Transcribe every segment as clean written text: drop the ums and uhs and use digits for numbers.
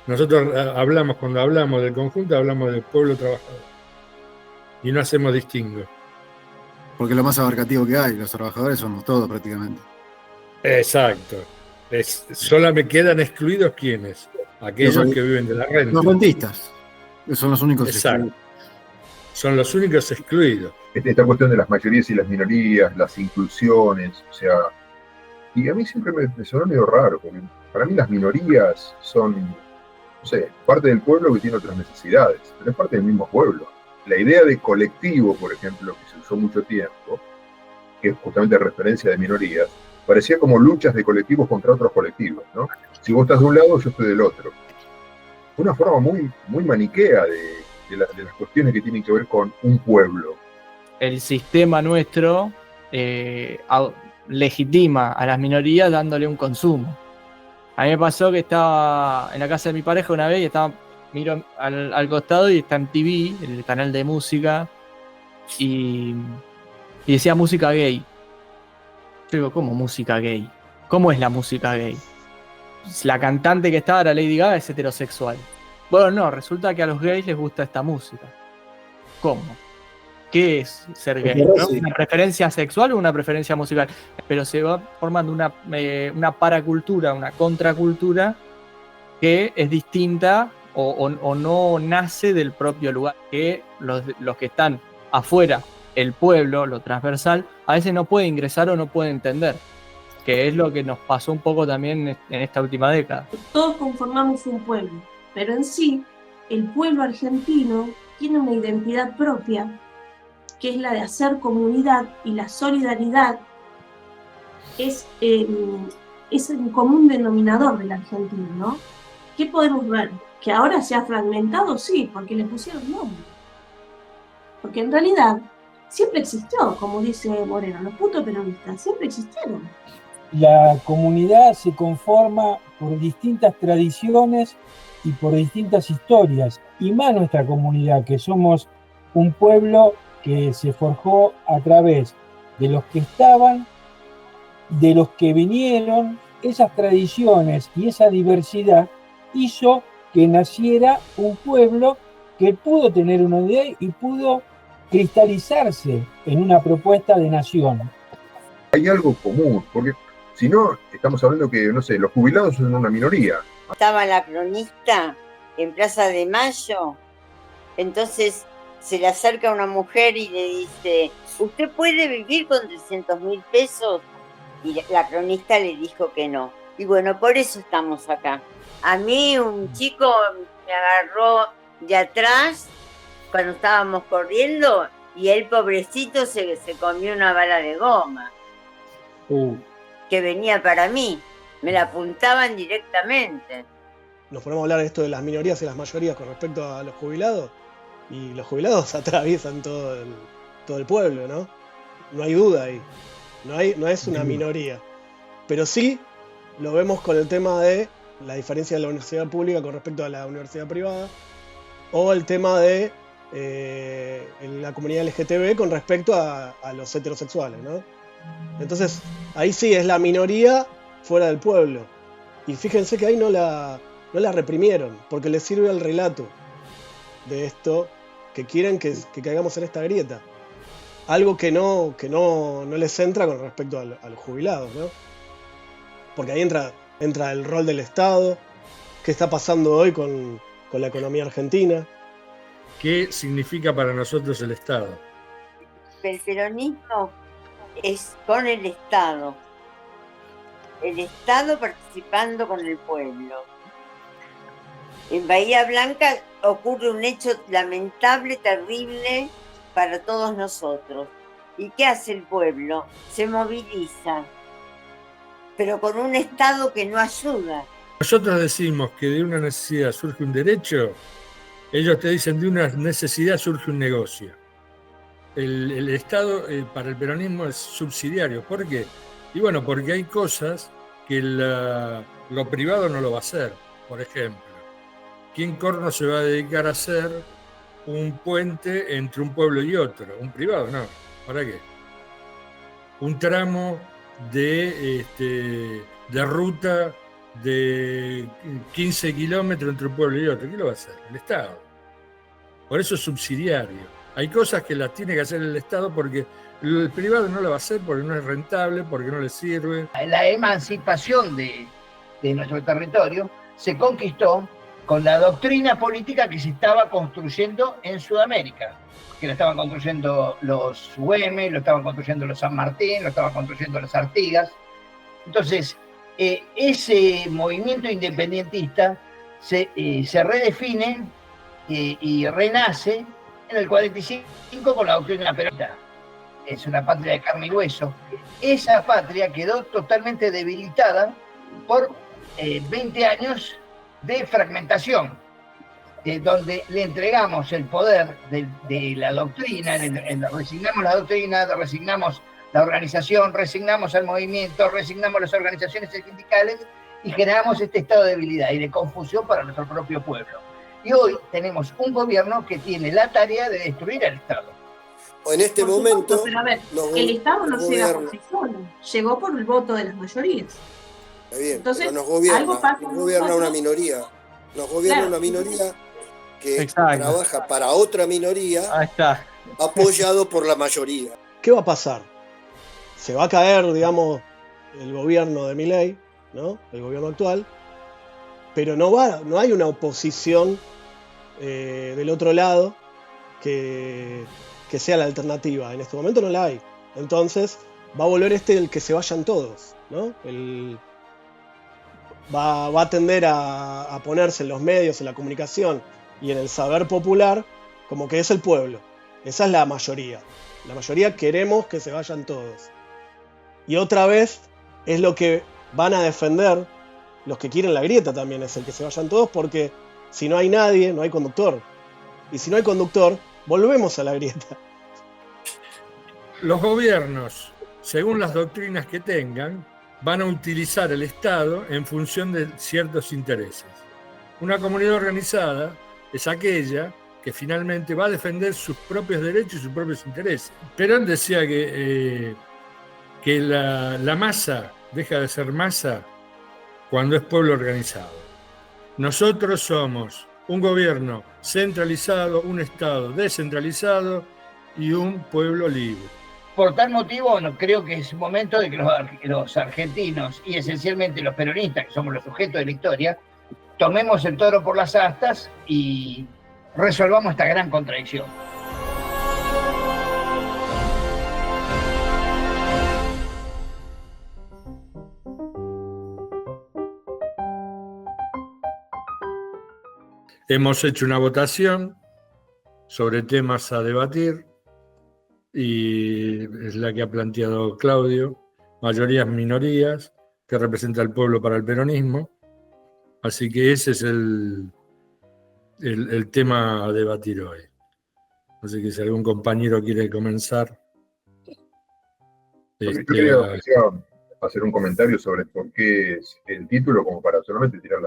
Nosotros cuando hablamos del conjunto, hablamos del pueblo trabajador. Y no hacemos distingo. Porque es lo más abarcativo que hay, los trabajadores somos todos prácticamente. Exacto. Solo me quedan excluidos ¿quiénes? Aquellos que viven de la renta. Los rentistas, son los únicos excluidos. Son los únicos excluidos. Esta cuestión de las mayorías y las minorías, las inclusiones, o sea, y a mí siempre me sonó medio raro, porque para mí las minorías son, no sé, parte del pueblo que tiene otras necesidades, pero es parte del mismo pueblo. La idea de colectivo, por ejemplo, que se usó mucho tiempo, que es justamente referencia de minorías, parecía como luchas de colectivos contra otros colectivos, ¿no? Si vos estás de un lado, yo estoy del otro. Una forma muy, muy maniquea de las cuestiones que tienen que ver con un pueblo. El sistema nuestro legitima a las minorías dándole un consumo. A mí me pasó que estaba en la casa de mi pareja una vez y miro al costado y está en TV, el canal de música, y decía música gay. Yo digo, ¿cómo música gay? ¿Cómo es la música gay? La cantante que estaba, la Lady Gaga, es heterosexual. Bueno, no, resulta que a los gays les gusta esta música. ¿Cómo? ¿Qué es ser gay? ¿No? ¿Una preferencia sexual o una preferencia musical? Pero se va formando una paracultura, una contracultura que es distinta o no nace del propio lugar. Que los que están afuera, el pueblo, lo transversal, a veces no puede ingresar o no puede entender. Que es lo que nos pasó un poco también en esta última década. Todos conformamos un pueblo, pero en sí, el pueblo argentino tiene una identidad propia, que es la de hacer comunidad, y la solidaridad es el común denominador del argentino, ¿no? ¿Qué podemos ver? Que ahora se ha fragmentado, sí, porque le pusieron nombre. Porque en realidad siempre existió, como dice Moreno, los putos peronistas siempre existieron. La comunidad se conforma por distintas tradiciones y por distintas historias, y más nuestra comunidad, que somos un pueblo que se forjó a través de los que estaban, de los que vinieron. Esas tradiciones y esa diversidad hizo que naciera un pueblo que pudo tener una idea y pudo cristalizarse en una propuesta de nación. Hay algo común, porque si no, estamos hablando que, no sé, los jubilados son una minoría. Estaba la cronista en Plaza de Mayo, entonces se le acerca una mujer y le dice, ¿usted puede vivir con 300.000 pesos? Y la cronista le dijo que no. Y bueno, por eso estamos acá. A mí un chico me agarró de atrás cuando estábamos corriendo y él, pobrecito, se comió una bala de goma que venía para mí. Me la apuntaban directamente. Nos ponemos a hablar de esto de las minorías y las mayorías con respecto a los jubilados, y los jubilados atraviesan todo el pueblo, ¿no? No hay duda ahí. No es una minoría. Pero sí lo vemos con el tema de la diferencia de la universidad pública con respecto a la universidad privada, o el tema de la comunidad LGTB con respecto a los heterosexuales, ¿no? Entonces, ahí sí es la minoría fuera del pueblo. Y fíjense que ahí no la reprimieron, porque les sirve al relato de esto que quieren que caigamos en esta grieta. Algo que no les entra con respecto a los jubilados, ¿no? Porque ahí entra el rol del Estado. ¿Qué está pasando hoy con la economía argentina? ¿Qué significa para nosotros el Estado? El peronismo es con el Estado participando con el pueblo. En Bahía Blanca ocurre un hecho lamentable, terrible para todos nosotros. ¿Y qué hace el pueblo? Se moviliza, pero con un Estado que no ayuda. Nosotros decimos que de una necesidad surge un derecho, ellos te dicen de una necesidad surge un negocio. El Estado para el peronismo es subsidiario. ¿Por qué? Y bueno, porque hay cosas que lo privado no lo va a hacer. Por ejemplo, ¿quién corno se va a dedicar a hacer un puente entre un pueblo y otro? Un privado, no. ¿Para qué? Un tramo de ruta de 15 kilómetros entre un pueblo y otro. ¿Quién lo va a hacer? El Estado. Por eso es subsidiario. Hay cosas que las tiene que hacer el Estado porque el privado no lo va a hacer porque no es rentable, porque no le sirve. La emancipación de nuestro territorio se conquistó con la doctrina política que se estaba construyendo en Sudamérica, que lo estaban construyendo los Güemes, lo estaban construyendo los San Martín, lo estaban construyendo los Artigas. Entonces, ese movimiento independentista se redefine y renace en el 45 con la doctrina peronista. Es una patria de carne y hueso. Esa patria quedó totalmente debilitada por 20 años de fragmentación, donde le entregamos el poder de la doctrina, resignamos la doctrina, resignamos la organización, resignamos al movimiento, resignamos las organizaciones sindicales y generamos este estado de debilidad y de confusión para nuestro propio pueblo. Y hoy tenemos un gobierno que tiene la tarea de destruir al Estado. En este Por supuesto, momento, pero a ver, el Estado no llega por sí solo, llegó por el voto de las mayorías. Está bien, Entonces, pero nos gobierna, algo pasa nos gobierna nosotros. una minoría. Nos gobierna Claro. una minoría que Exacto. trabaja para otra minoría, Ahí está. apoyado por la mayoría. ¿Qué va a pasar? Se va a caer, digamos, el gobierno de Milei, ¿no? El gobierno actual, pero no hay una oposición del otro lado que sea la alternativa. En este momento no la hay. Entonces va a volver el que se vayan todos, ¿no? Va a tender a ponerse en los medios, en la comunicación y en el saber popular como que es el pueblo. Esa es la mayoría. La mayoría queremos que se vayan todos. Y otra vez es lo que van a defender los que quieren la grieta también, es el que se vayan todos, porque si no hay nadie, no hay conductor. Y si no hay conductor, volvemos a la grieta. Los gobiernos, según las doctrinas que tengan, van a utilizar el Estado en función de ciertos intereses. Una comunidad organizada es aquella que finalmente va a defender sus propios derechos y sus propios intereses. Perón decía que la masa deja de ser masa cuando es pueblo organizado. Nosotros somos un gobierno centralizado, un Estado descentralizado y un pueblo libre. Por tal motivo, creo que es momento de que los argentinos y esencialmente los peronistas, que somos los sujetos de la historia, tomemos el toro por las astas y resolvamos esta gran contradicción. Hemos hecho una votación sobre temas a debatir y es la que ha planteado Claudio, mayorías, minorías, que representa al pueblo para el peronismo. Así que ese es el tema a debatir hoy. Así que si algún compañero quiere comenzar. Yo quería hacer un comentario sobre por qué es el título, como para solamente tirar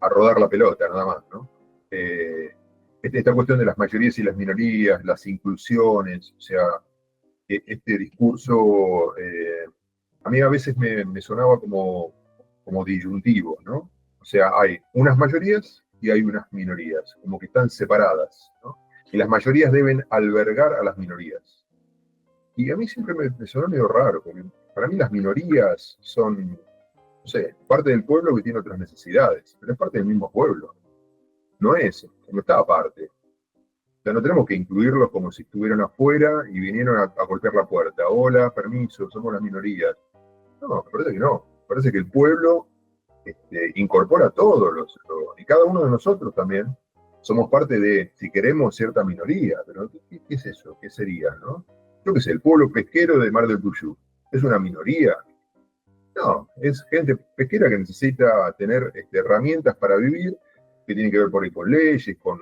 a rodar la pelota, nada más, ¿no? Esta cuestión de las mayorías y las minorías, las inclusiones, o sea, este discurso, a mí a veces me sonaba como disyuntivo, ¿no? O sea, hay unas mayorías y hay unas minorías, como que están separadas, ¿no? Y las mayorías deben albergar a las minorías. Y a mí siempre me sonó medio raro, porque para mí las minorías son, no sé, parte del pueblo que tiene otras necesidades, pero es parte del mismo pueblo. No está aparte. O sea, no tenemos que incluirlos como si estuvieran afuera y vinieron a golpear la puerta. Hola, permiso, somos las minorías. No, me parece que no. Me parece que el pueblo incorpora a todos y cada uno de nosotros también somos parte de, si queremos, cierta minoría. Pero, ¿qué es eso? ¿Qué sería, no? Yo qué sé, el pueblo pesquero de Mar del Tuyú. ¿Es una minoría? No, es gente pesquera que necesita tener herramientas para vivir, que tienen que ver por ahí con leyes, con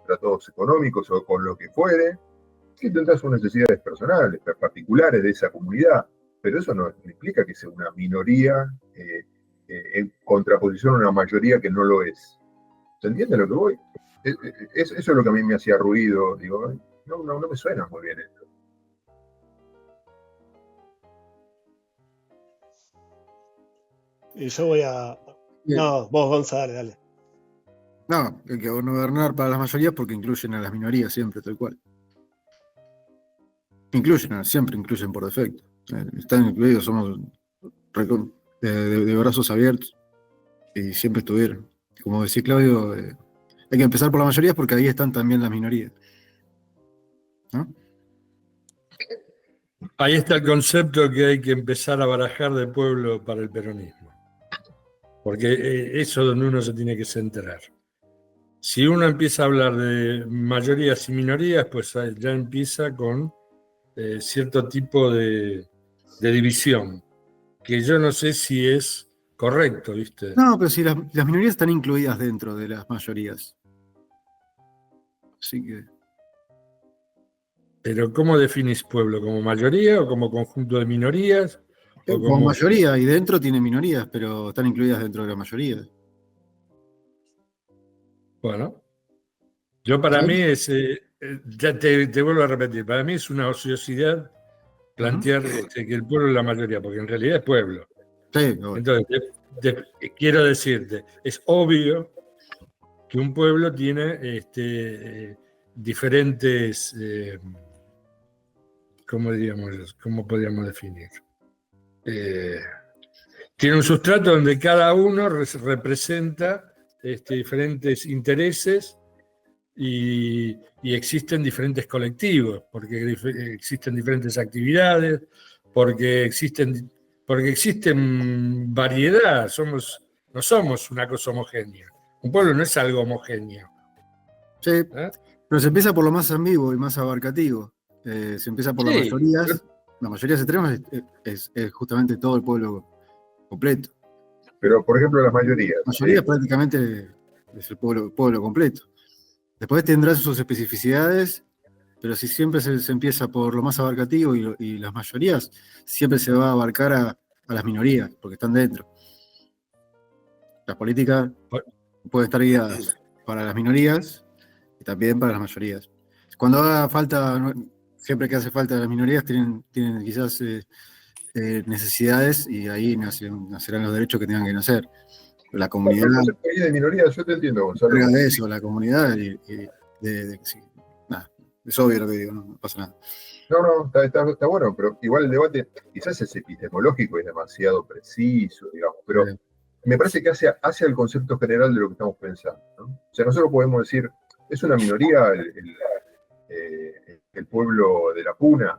tratados económicos o con lo que fuere, que tendrá sus necesidades personales, particulares de esa comunidad, pero eso no implica que sea una minoría en contraposición a una mayoría que no lo es. ¿Se entiende lo que voy? Eso es lo que a mí me hacía ruido, digo, no me suena muy bien esto. Y yo voy a. Bien. No, vos, Gonzalo, dale. No, hay que gobernar para las mayorías porque incluyen a las minorías siempre, tal cual. Siempre incluyen por defecto. Están incluidos, somos de brazos abiertos y siempre estuvieron. Como decía Claudio, hay que empezar por las mayorías porque ahí están también las minorías. ¿No? Ahí está el concepto que hay que empezar a barajar de pueblo para el peronismo. Porque eso es donde uno se tiene que centrar. Si uno empieza a hablar de mayorías y minorías, pues ya empieza con cierto tipo de división, que yo no sé si es correcto, ¿viste? No, pero si las minorías están incluidas dentro de las mayorías. Así que. Pero ¿cómo definís pueblo? ¿Como mayoría o como conjunto de minorías? ¿O Como mayoría, y dentro tiene minorías, pero están incluidas dentro de la mayoría. Bueno, yo para mí es, ya te vuelvo a repetir, para mí es una ociosidad plantear que el pueblo es la mayoría, porque en realidad es pueblo. Sí, entonces, quiero decirte, es obvio que un pueblo tiene diferentes, ¿cómo podríamos definir? Tiene un sustrato donde cada uno representa diferentes intereses y existen diferentes colectivos, porque existen diferentes actividades, porque existen variedad, no somos una cosa homogénea. Un pueblo no es algo homogéneo. Sí, pero se empieza por lo más ambiguo y más abarcativo. Se empieza por las mayorías. Las mayorías extremas es justamente todo el pueblo completo. Pero, por ejemplo, las mayorías. La mayoría prácticamente es el pueblo completo. Después tendrán sus especificidades, pero si siempre se empieza por lo más abarcativo y las mayorías, siempre se va a abarcar a las minorías, porque están dentro. Las políticas pueden estar guiadas para las minorías y también para las mayorías. Cuando haga falta, siempre que hace falta las minorías, tienen quizás necesidades y ahí nacerán los derechos que tengan que nacer. La comunidad. De minoría, yo te entiendo, Gonzalo. De eso, la comunidad sí. Nada, es obvio lo que digo, no pasa nada. No, está bueno, pero igual el debate quizás es epistemológico y es demasiado preciso, digamos, pero me parece que hace al concepto general de lo que estamos pensando, ¿no? O sea, nosotros podemos decir, es una minoría el pueblo de la Puna,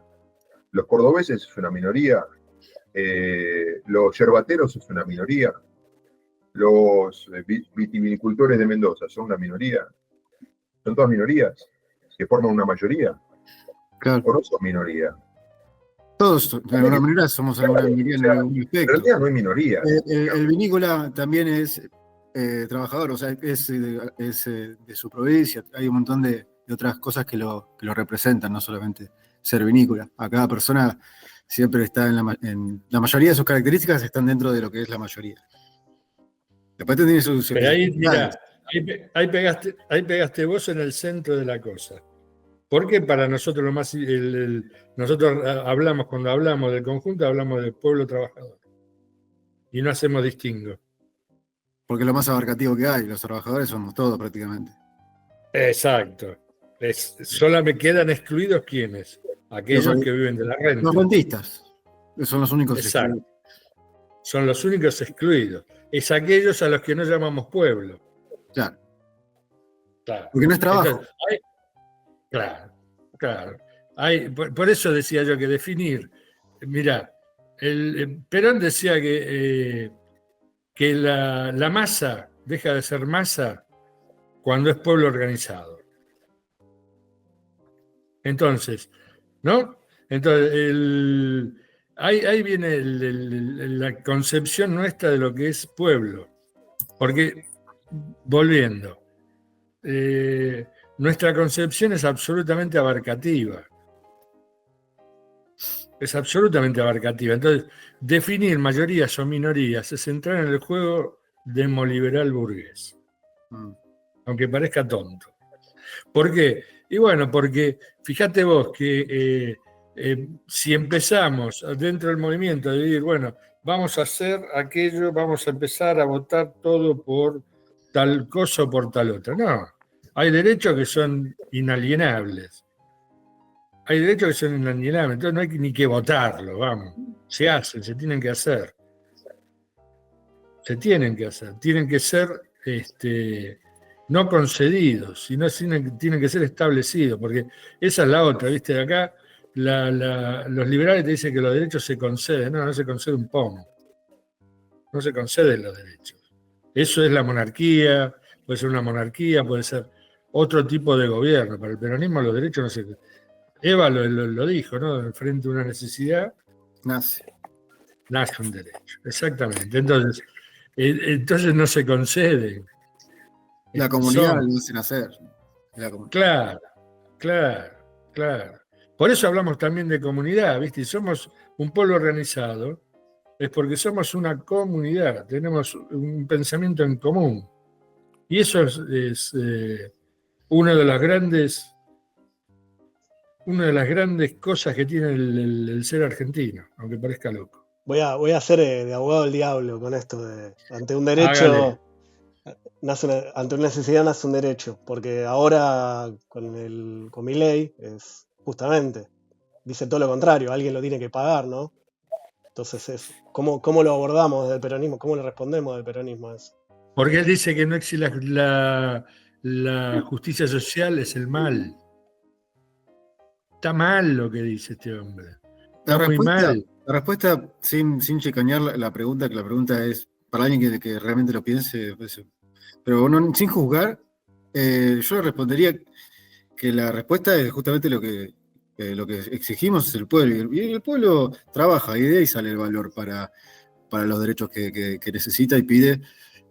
los cordobeses es una minoría, los yerbateros es una minoría, los vitivinicultores de Mendoza son una minoría, son todas minorías que forman una mayoría. Claro. O no son minoría. Todos, de alguna manera, somos alguna minoría en algún aspecto. En realidad no hay minoría. El vinícola también es trabajador, o sea, es de su provincia. Hay un montón de otras cosas que lo representan, no solamente ser vinícola. A cada persona siempre está en la mayoría de sus características están dentro de lo que es la mayoría. Después tiene sus. Pero ahí pegaste vos en el centro de la cosa. Porque para nosotros lo más nosotros cuando hablamos del conjunto, hablamos del pueblo trabajador. Y no hacemos distingo. Porque es lo más abarcativo que hay, los trabajadores somos todos prácticamente. Exacto. Solo me quedan excluidos ¿quiénes? Aquellos que viven de la renta. Los rentistas. Son los únicos excluidos. Son los únicos excluidos. Es aquellos a los que no llamamos pueblo. Claro. Porque no es trabajo. Entonces, claro. Por eso decía yo que definir. Mirá, Perón decía que la masa deja de ser masa cuando es pueblo organizado. Entonces, ¿no? Entonces, ahí viene la concepción nuestra de lo que es pueblo. Porque, volviendo, nuestra concepción es absolutamente abarcativa. Es absolutamente abarcativa. Entonces, definir mayorías o minorías es entrar en el juego demoliberal burgués. Aunque parezca tonto. ¿Por qué? Y bueno, porque fíjate vos que si empezamos dentro del movimiento a decir, bueno, vamos a hacer aquello, vamos a empezar a votar todo por tal cosa o por tal otra. No, hay derechos que son inalienables. Hay derechos que son inalienables, entonces no hay ni que votarlo, vamos. Se hacen, se tienen que hacer. Se tienen que hacer, tienen que ser no concedidos, sino tienen que ser establecidos, porque esa es la otra, ¿viste? De acá los liberales te dicen que los derechos se conceden, no se concede un pomo, no se conceden los derechos. Eso es la monarquía, puede ser una monarquía, puede ser otro tipo de gobierno. Para el peronismo los derechos no se... Eva lo dijo, ¿no? Frente a una necesidad nace un derecho, exactamente. Entonces no se concede. La comunidad lo hacen hacer. Claro. Por eso hablamos también de comunidad, ¿viste? Somos un pueblo organizado, es porque somos una comunidad, tenemos un pensamiento en común. Y eso es una de las grandes cosas que tiene el ser argentino, aunque parezca loco. Voy a ser de abogado del diablo con esto ante un derecho. Ante una necesidad nace un derecho, porque ahora con mi ley es justamente, dice todo lo contrario, alguien lo tiene que pagar, ¿no? Entonces, ¿cómo lo abordamos desde el peronismo? ¿Cómo le respondemos del peronismo a eso? Porque él dice que no existe la justicia social, es el mal. Está mal lo que dice este hombre. Está muy mal. La respuesta, sin chicanear la pregunta, que la pregunta es para alguien que realmente lo piense, pero sin juzgar, yo le respondería que la respuesta es justamente lo que exigimos es el pueblo. Y el pueblo trabaja, y de ahí sale el valor para los derechos que necesita y pide,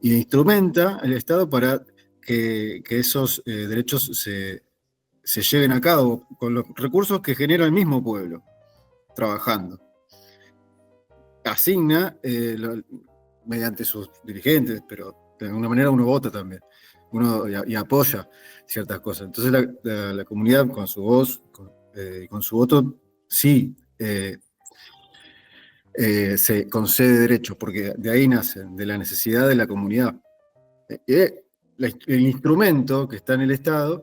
y instrumenta el Estado para que esos derechos se lleven a cabo con los recursos que genera el mismo pueblo, trabajando. Asigna mediante sus dirigentes, pero de alguna manera uno vota también, y apoya ciertas cosas. Entonces la comunidad con su voz, con su voto, sí se concede derechos, porque de ahí nacen, de la necesidad de la comunidad. El instrumento que está en el Estado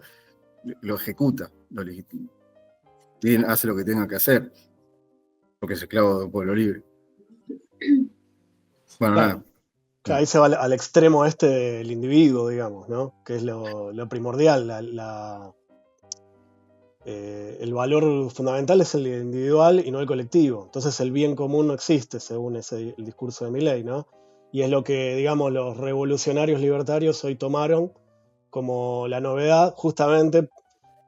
lo ejecuta, lo legitima, hace lo que tenga que hacer, porque es esclavo de un pueblo libre. Bueno, nada. Claro, ahí se va al extremo del individuo, digamos, ¿no? Que es lo primordial. El valor fundamental es el individual y no el colectivo. Entonces el bien común no existe, según el discurso de Milei, ¿no? Y es lo que, digamos, los revolucionarios libertarios hoy tomaron como la novedad. Justamente,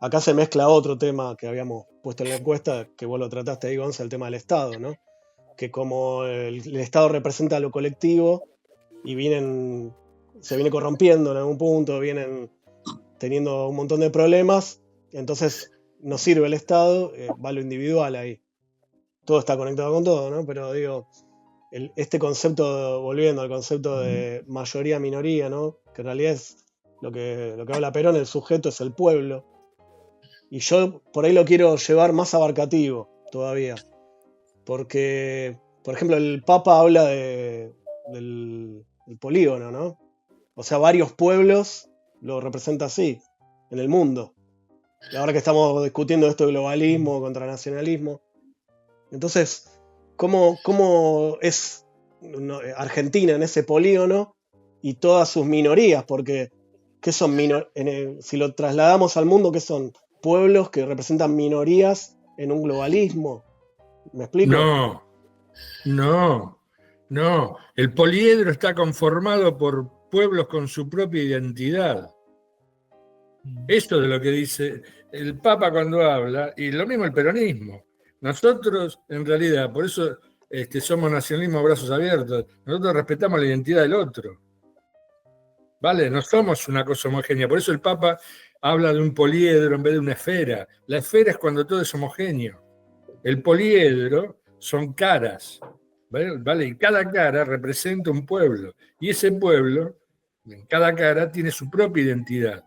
acá se mezcla otro tema que habíamos puesto en la encuesta, que vos lo trataste ahí, Gonza, el tema del Estado, ¿no? Que como el Estado representa lo colectivo y se viene corrompiendo en algún punto, vienen teniendo un montón de problemas, entonces no sirve el Estado, va lo individual ahí. Todo está conectado con todo, ¿no? Pero digo, este concepto, volviendo al concepto de mayoría-minoría, ¿no? Que en realidad es lo que habla Perón, el sujeto es el pueblo. Y yo por ahí lo quiero llevar más abarcativo todavía. Porque, por ejemplo, el Papa habla del polígono, ¿no? O sea, varios pueblos lo representa así, en el mundo. Y ahora que estamos discutiendo esto de globalismo contra nacionalismo. Entonces, ¿cómo es Argentina en ese polígono y todas sus minorías? Porque, ¿qué son si lo trasladamos al mundo, qué son? Pueblos que representan minorías en un globalismo. ¿Me explico? No. El poliedro está conformado por pueblos con su propia identidad. Esto de lo que dice el Papa cuando habla, y lo mismo el peronismo. Nosotros, en realidad, por eso somos nacionalismo a brazos abiertos, nosotros respetamos la identidad del otro. ¿Vale? No somos una cosa homogénea. Por eso el Papa habla de un poliedro en vez de una esfera. La esfera es cuando todo es homogéneo. El poliedro son caras, ¿vale? Y cada cara representa un pueblo. Y ese pueblo, en cada cara, tiene su propia identidad.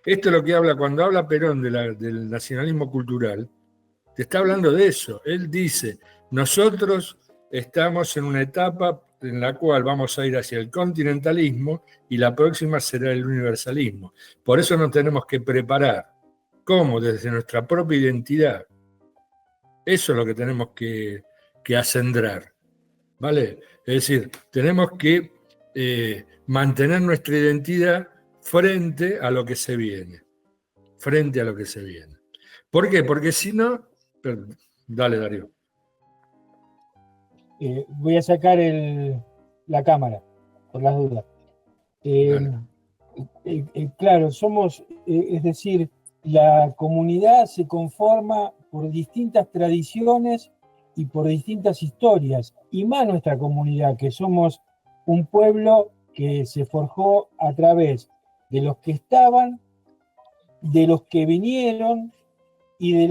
Esto es lo que habla, cuando habla Perón del nacionalismo cultural, te está hablando de eso. Él dice, nosotros estamos en una etapa en la cual vamos a ir hacia el continentalismo y la próxima será el universalismo. Por eso nos tenemos que preparar. ¿Cómo? Desde nuestra propia identidad. Eso es lo que tenemos que acendrar, ¿vale? Es decir, tenemos que mantener nuestra identidad frente a lo que se viene. Frente a lo que se viene. ¿Por qué? Porque si no... Dale, Darío. Voy a sacar la cámara, por las dudas. Claro, somos, es decir, la comunidad se conforma por distintas tradiciones y por distintas historias, y más nuestra comunidad, que somos un pueblo que se forjó a través de los que estaban, de los que vinieron y de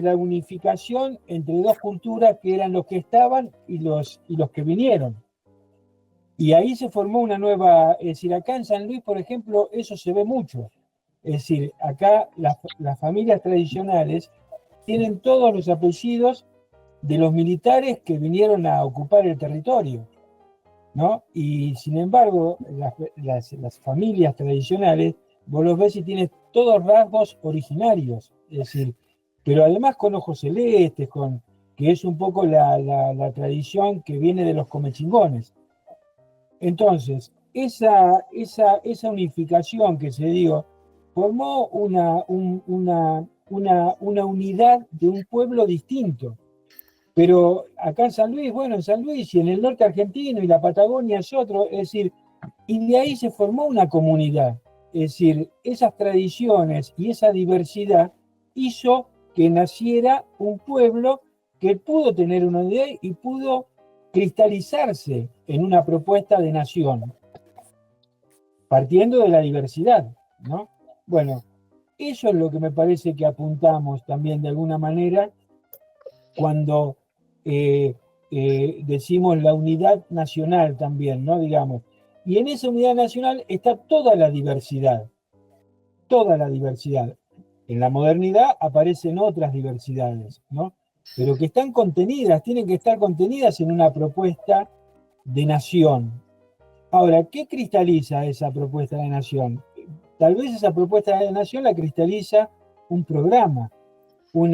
la unificación entre dos culturas que eran los que estaban y los que vinieron. Y ahí se formó una nueva, es decir, acá en San Luis, por ejemplo, eso se ve mucho. Es decir, acá las familias tradicionales tienen todos los apellidos de los militares que vinieron a ocupar el territorio, ¿no? Y sin embargo, las familias tradicionales, vos los ves y tienes todos rasgos originarios, es decir, pero además con ojos celestes, que es un poco la tradición que viene de los comechingones. Entonces, esa unificación que se dio formó una unidad de un pueblo distinto. Pero acá en San Luis, bueno, en San Luis y en el norte argentino y la Patagonia es otro, es decir, y de ahí se formó una comunidad. Es decir, esas tradiciones y esa diversidad hizo que naciera un pueblo que pudo tener una idea y pudo cristalizarse en una propuesta de nación, partiendo de la diversidad, ¿no? Bueno, eso es lo que me parece que apuntamos también de alguna manera cuando decimos la unidad nacional también, ¿no? Digamos. Y en esa unidad nacional está toda la diversidad. Toda la diversidad. En la modernidad aparecen otras diversidades, ¿no? Pero que están contenidas, tienen que estar contenidas en una propuesta de nación. Ahora, ¿qué cristaliza esa propuesta de nación? Tal vez esa propuesta de nación la cristaliza un programa, un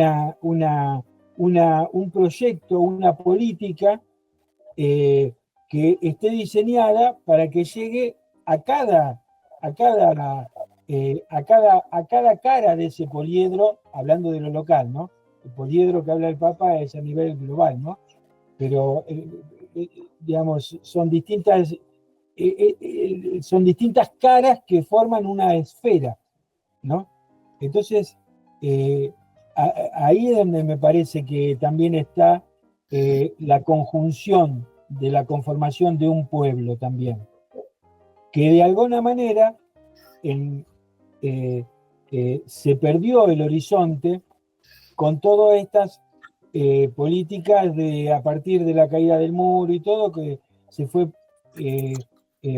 proyecto, una política que esté diseñada para que llegue a cada cara de ese poliedro, hablando de lo local, ¿no? El poliedro que habla el Papa es a nivel global, ¿no? Pero, digamos, son distintas caras que forman una esfera, ¿no? Entonces, ahí es donde me parece que también está la conjunción de la conformación de un pueblo también, que de alguna manera se perdió el horizonte con todas estas políticas a partir de la caída del muro y todo, que se fue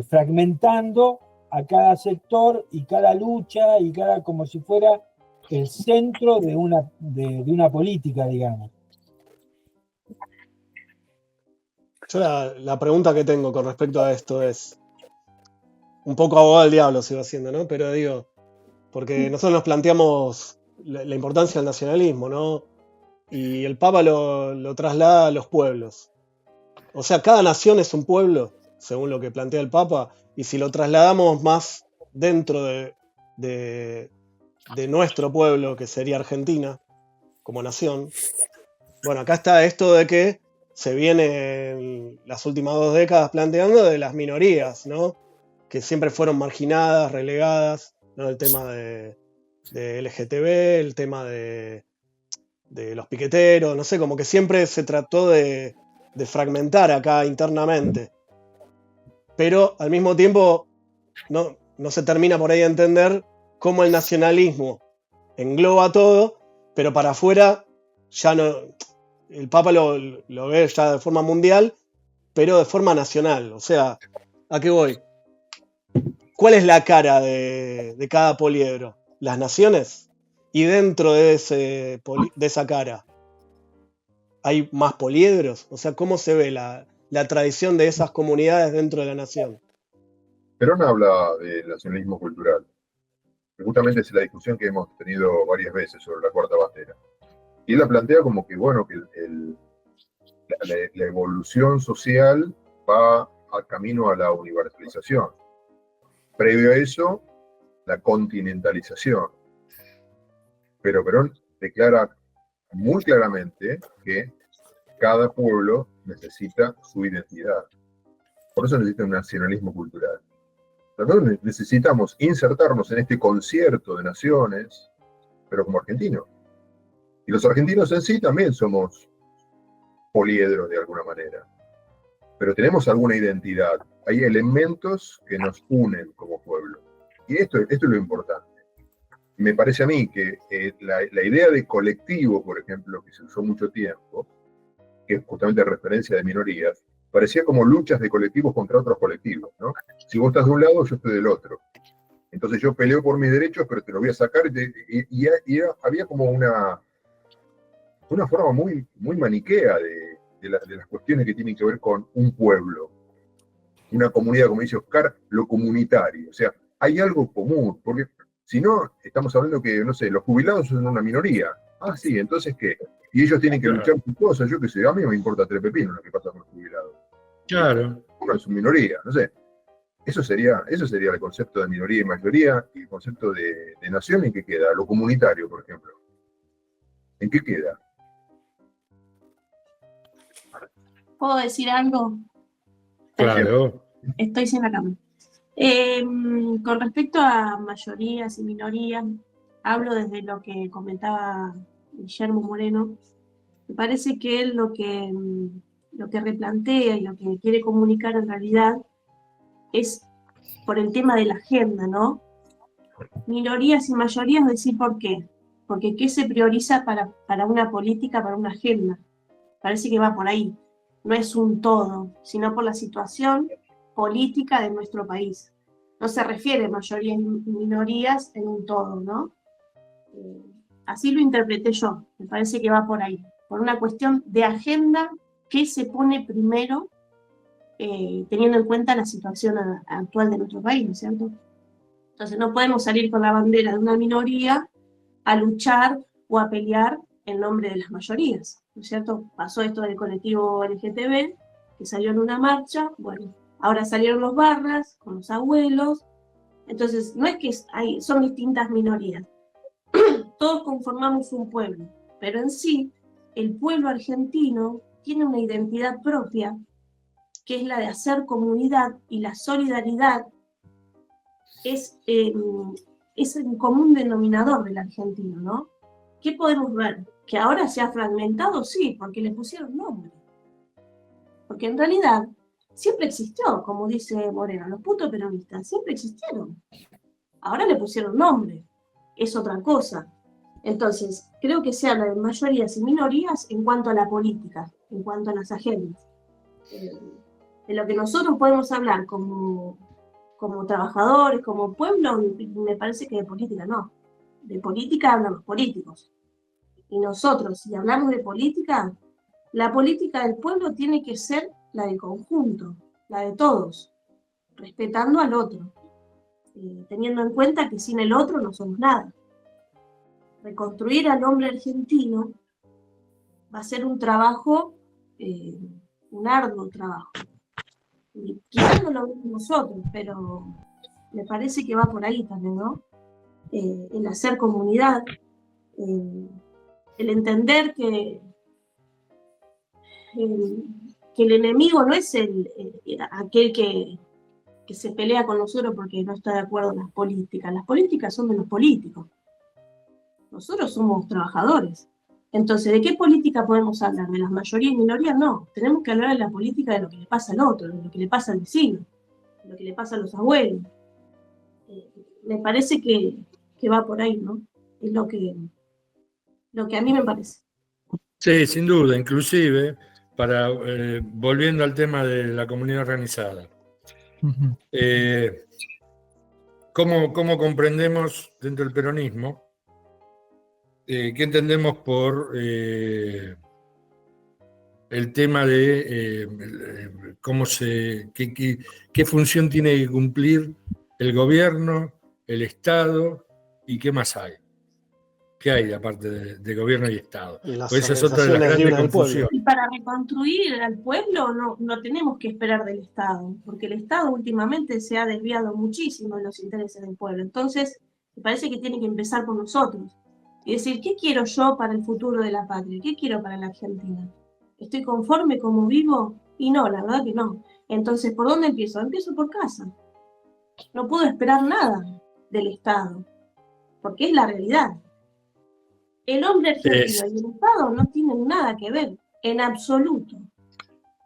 fragmentando a cada sector y cada lucha y cada como si fuera el centro de una política, digamos. Yo la pregunta que tengo con respecto a esto es, un poco abogado del diablo sigo haciendo, ¿no? Pero digo, porque nosotros nos planteamos la importancia del nacionalismo, ¿no? Y el Papa lo traslada a los pueblos. O sea, cada nación es un pueblo, según lo que plantea el Papa, y si lo trasladamos más dentro de nuestro pueblo, que sería Argentina, como nación, bueno, acá está esto de que se viene en las últimas 2 décadas planteando de las minorías, ¿no? Que siempre fueron marginadas, relegadas, ¿no? El tema de LGTB, el tema de los piqueteros, no sé, como que siempre se trató de fragmentar acá internamente. Pero al mismo tiempo no se termina por ahí de entender cómo el nacionalismo engloba todo, pero para afuera ya no. El Papa lo ve ya de forma mundial, pero de forma nacional. O sea, ¿a qué voy? ¿Cuál es la cara de cada poliedro? Las naciones. Y dentro de esa cara, hay más poliedros? O sea, ¿cómo se ve la tradición de esas comunidades dentro de la nación? Perón habla del nacionalismo cultural, que justamente es la discusión que hemos tenido varias veces sobre la cuarta bandera. Y él la plantea como que, bueno, que la evolución social va al camino a la universalización. Previo a eso, la continentalización. Pero Perón declara muy claramente que cada pueblo necesita su identidad. Por eso necesita un nacionalismo cultural. Nosotros necesitamos insertarnos en este concierto de naciones, pero como argentinos. Y los argentinos en sí también somos poliedros de alguna manera. Pero tenemos alguna identidad. Hay elementos que nos unen como pueblo. Y esto es lo importante. Me parece a mí que la idea de colectivo, por ejemplo, que se usó mucho tiempo, que es justamente referencia de minorías, parecía como luchas de colectivos contra otros colectivos, ¿no? Si vos estás de un lado, yo estoy del otro. Entonces yo peleo por mis derechos, pero te lo voy a sacar. Y había como una forma muy, muy maniquea de las cuestiones que tienen que ver con un pueblo, una comunidad, como dice Oscar, lo comunitario. O sea, hay algo común, porque si no, estamos hablando que, no sé, los jubilados son una minoría. Ah, sí, entonces ¿qué? Y ellos tienen que luchar por cosas, yo qué sé, a mí me importa tres pepinos lo que pasa con los jubilados. Claro. Uno es una minoría, no sé. Eso sería el concepto de minoría y mayoría, y el concepto de nación. ¿En qué queda? Lo comunitario, por ejemplo. ¿En qué queda? ¿Puedo decir algo? Claro. Estoy sin la cámara. Con respecto a mayorías y minorías, hablo desde lo que comentaba Guillermo Moreno. Me parece que él lo que replantea y lo que quiere comunicar en realidad es por el tema de la agenda, ¿no? Minorías y mayorías, decir por qué. Porque ¿qué se prioriza para una política, para una agenda? Parece que va por ahí. No es un todo, sino por la situación política de nuestro país. No se refiere a mayorías y minorías en un todo, ¿no? Así lo interpreté yo. Me parece que va por ahí. Por una cuestión de agenda que se pone primero, teniendo en cuenta la situación actual de nuestro país, ¿no es cierto? Entonces no podemos salir con la bandera de una minoría a luchar o a pelear en nombre de las mayorías, ¿no es cierto? Pasó esto del colectivo LGTB, que salió en una marcha, bueno, ahora salieron los barras, con los abuelos, entonces no es que son distintas minorías, todos conformamos un pueblo, pero en sí, el pueblo argentino tiene una identidad propia, que es la de hacer comunidad, y la solidaridad es el común denominador del argentino, ¿no? ¿Qué podemos ver? Que ahora se ha fragmentado, sí, porque le pusieron nombre. Porque en realidad siempre existió, como dice Moreno, los putos peronistas siempre existieron. Ahora le pusieron nombre, es otra cosa. Entonces, creo que se habla de mayorías y minorías en cuanto a la política, en cuanto a las agendas. De lo que nosotros podemos hablar como trabajadores, como pueblo, me parece que de política no. De política hablan los políticos. Y nosotros, si hablamos de política, la política del pueblo tiene que ser la del conjunto, la de todos, respetando al otro, teniendo en cuenta que sin el otro no somos nada. Reconstruir al hombre argentino va a ser un trabajo, un arduo trabajo. Y quizás no lo vemos nosotros, pero me parece que va por ahí también, ¿no? El hacer comunidad, el entender que el enemigo no es aquel que se pelea con nosotros porque no está de acuerdo en las políticas son de los políticos. Nosotros somos trabajadores. Entonces, ¿de qué política podemos hablar? ¿De las mayorías y minorías? No, tenemos que hablar de la política de lo que le pasa al otro, de lo que le pasa al vecino, de lo que le pasa a los abuelos. Me parece que va por ahí, ¿no? Es lo que a mí me parece. Sí, sin duda, inclusive, volviendo al tema de la comunidad organizada. ¿Cómo comprendemos dentro del peronismo? ¿Qué entendemos por el tema de qué función tiene que cumplir el gobierno, el Estado y qué más hay. ¿Qué hay aparte de gobierno y Estado? Y las Pues esa es otra de las organizaciones grandes libres del pueblo. confusiones. Y para reconstruir al pueblo no tenemos que esperar del Estado, porque el Estado últimamente se ha desviado muchísimo de los intereses del pueblo. Entonces, me parece que tiene que empezar por nosotros. Y decir, ¿qué quiero yo para el futuro de la patria? ¿Qué quiero para la Argentina? ¿Estoy conforme como vivo? Y no, la verdad que no. Entonces, ¿por dónde empiezo? Empiezo por casa. No puedo esperar nada del Estado, porque es la realidad. El hombre argentino y el Estado no tienen nada que ver, en absoluto.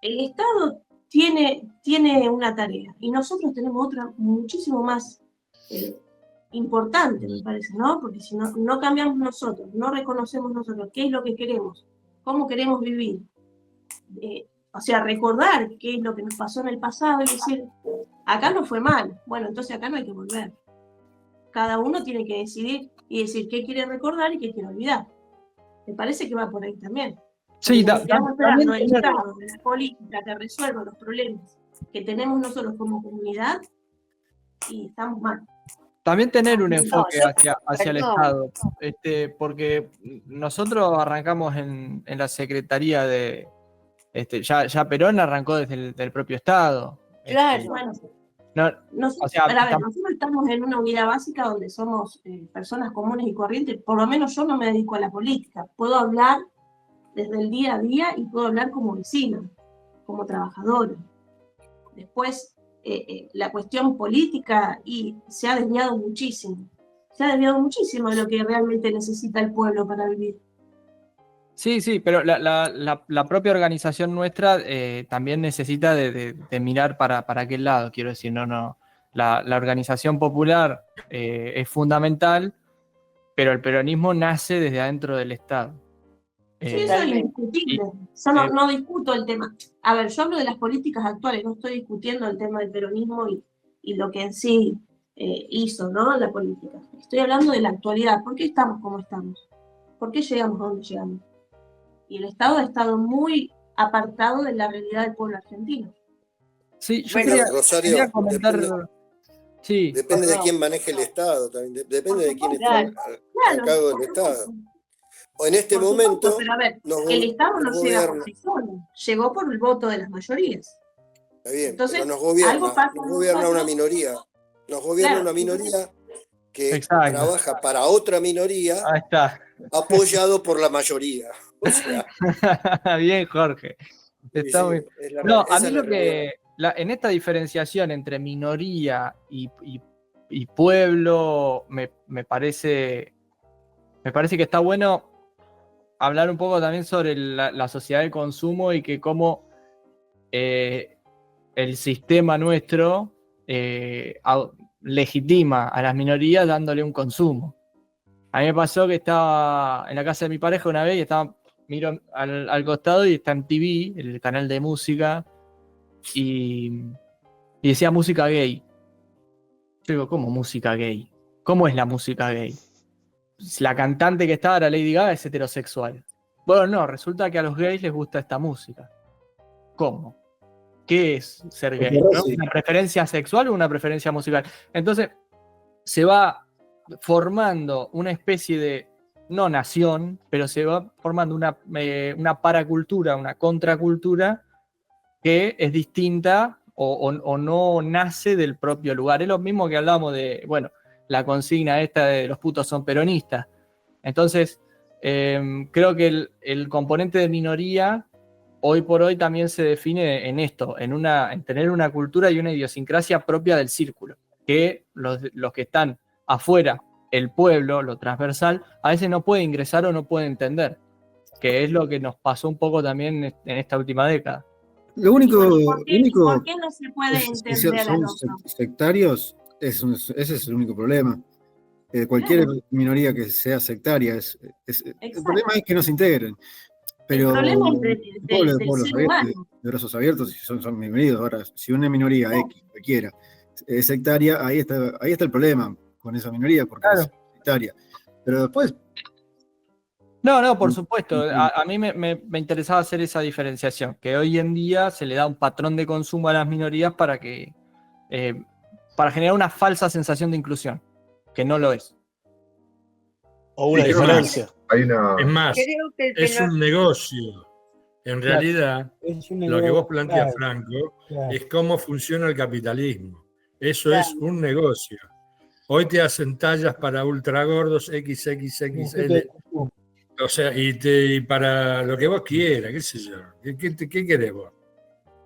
El Estado tiene una tarea y nosotros tenemos otra muchísimo más importante, me parece, ¿no? Porque si no cambiamos nosotros, no reconocemos nosotros qué es lo que queremos, cómo queremos vivir, o sea, recordar qué es lo que nos pasó en el pasado y decir, acá no fue mal, bueno, entonces acá no hay que volver. Cada uno tiene que decidir y decir qué quiere recordar y qué quiere olvidar. Me parece que va por ahí también. Sí, estamos esperando el también Estado, de la política que resuelva los problemas que tenemos nosotros como comunidad y estamos mal. También tener un No, enfoque yo- hacia el perdón. Estado, porque nosotros arrancamos en la Secretaría de, ya Perón arrancó desde el propio Estado. Claro. Bueno, No, nosotros, o sea, pero a ver, nosotros estamos en una unidad básica donde somos personas comunes y corrientes. Por lo menos yo no me dedico a la política. Puedo hablar desde el día a día y puedo hablar como vecina, como trabajadora. Después, la cuestión política se ha desviado muchísimo. Se ha desviado muchísimo de lo que realmente necesita el pueblo para vivir. sí, pero la propia organización nuestra también necesita de mirar para aquel lado, quiero decir, no. La organización popular es fundamental, pero el peronismo nace desde adentro del Estado. Sí, eso es indiscutible. Yo no discuto el tema. A ver, yo hablo de las políticas actuales, no estoy discutiendo el tema del peronismo y lo que en sí hizo, ¿no? La política. Estoy hablando de la actualidad. ¿Por qué estamos como estamos? ¿Por qué llegamos a donde llegamos? Y el Estado ha estado muy apartado de la realidad del pueblo argentino. Sí, yo Bueno, Rosario, quería comentar. Depende de quién maneje el Estado también. Depende de quién está a cargo del Estado. O en este momento, pero a ver, el Estado no llega por sí solo, llegó por el voto de las mayorías. Está bien, entonces, pero nos algo pasa gobierna una minoría. Nos gobierna Claro, una minoría que exacto. trabaja para otra minoría, Ahí está. apoyado por la mayoría. O sea, bien, Jorge. Está muy... es la No, a esa mí es lo la realidad. que. En esta diferenciación entre minoría y pueblo, me parece que está bueno hablar un poco también sobre la sociedad del consumo y que cómo el sistema nuestro legitima a las minorías dándole un consumo. A mí me pasó que estaba en la casa de mi pareja una vez y miro al costado y está en TV, el canal de música, y decía música gay. Yo digo, ¿cómo música gay? ¿Cómo es la música gay? La cantante que estaba era Lady Gaga, es heterosexual. Bueno, no, resulta que a los gays les gusta esta música. ¿Cómo? ¿Qué es ser gay? ¿No? ¿Una preferencia sexual o una preferencia musical? Entonces, se va formando una especie de, no nación, pero se va formando una paracultura, una contracultura que es distinta o no nace del propio lugar. Es lo mismo que hablamos de, bueno, la consigna esta de los putos son peronistas. Entonces, creo que el componente de minoría hoy por hoy también se define en esto, en tener una cultura y una idiosincrasia propia del círculo, que los que están afuera, el pueblo, lo transversal, a veces no puede ingresar o no puede entender, que es lo que nos pasó un poco también en esta última década. Lo único, ¿Por qué no se puede entender al otro? sectarios, ese es el único problema. Cualquier minoría que sea sectaria, el problema es que no se integren. Pero el problema es del pueblos ser humano. de brazos abiertos, son bienvenidos. Ahora, si una minoría X, cualquiera, es sectaria, ahí está el problema con esa minoría, porque es sectaria. Pero después... No, por supuesto. A mí me interesaba hacer esa diferenciación, que hoy en día se le da un patrón de consumo a las minorías para generar una falsa sensación de inclusión, que no lo es. O una diferencia. Es más, Creo que es un negocio. En realidad, lo que vos planteas, Franco, es cómo funciona el capitalismo. Eso es un negocio. Hoy te hacen tallas para ultragordos XXXL. O sea, y para lo que vos quieras, qué sé yo. ¿Qué querés vos?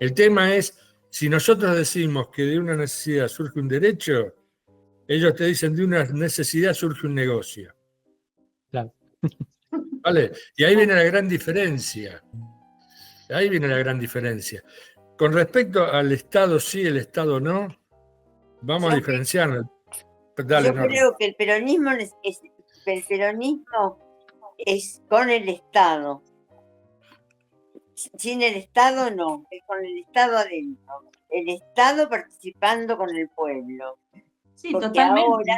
El tema es, si nosotros decimos que de una necesidad surge un derecho, ellos te dicen de una necesidad surge un negocio. Claro. ¿Vale? Y ahí viene la gran diferencia. Ahí viene la gran diferencia. Con respecto al Estado sí, el Estado no, vamos a diferenciarnos. Dale, yo creo que el peronismo es con el Estado. Sin el Estado no, es con el Estado adentro. El Estado participando con el pueblo. Sí, porque totalmente. ahora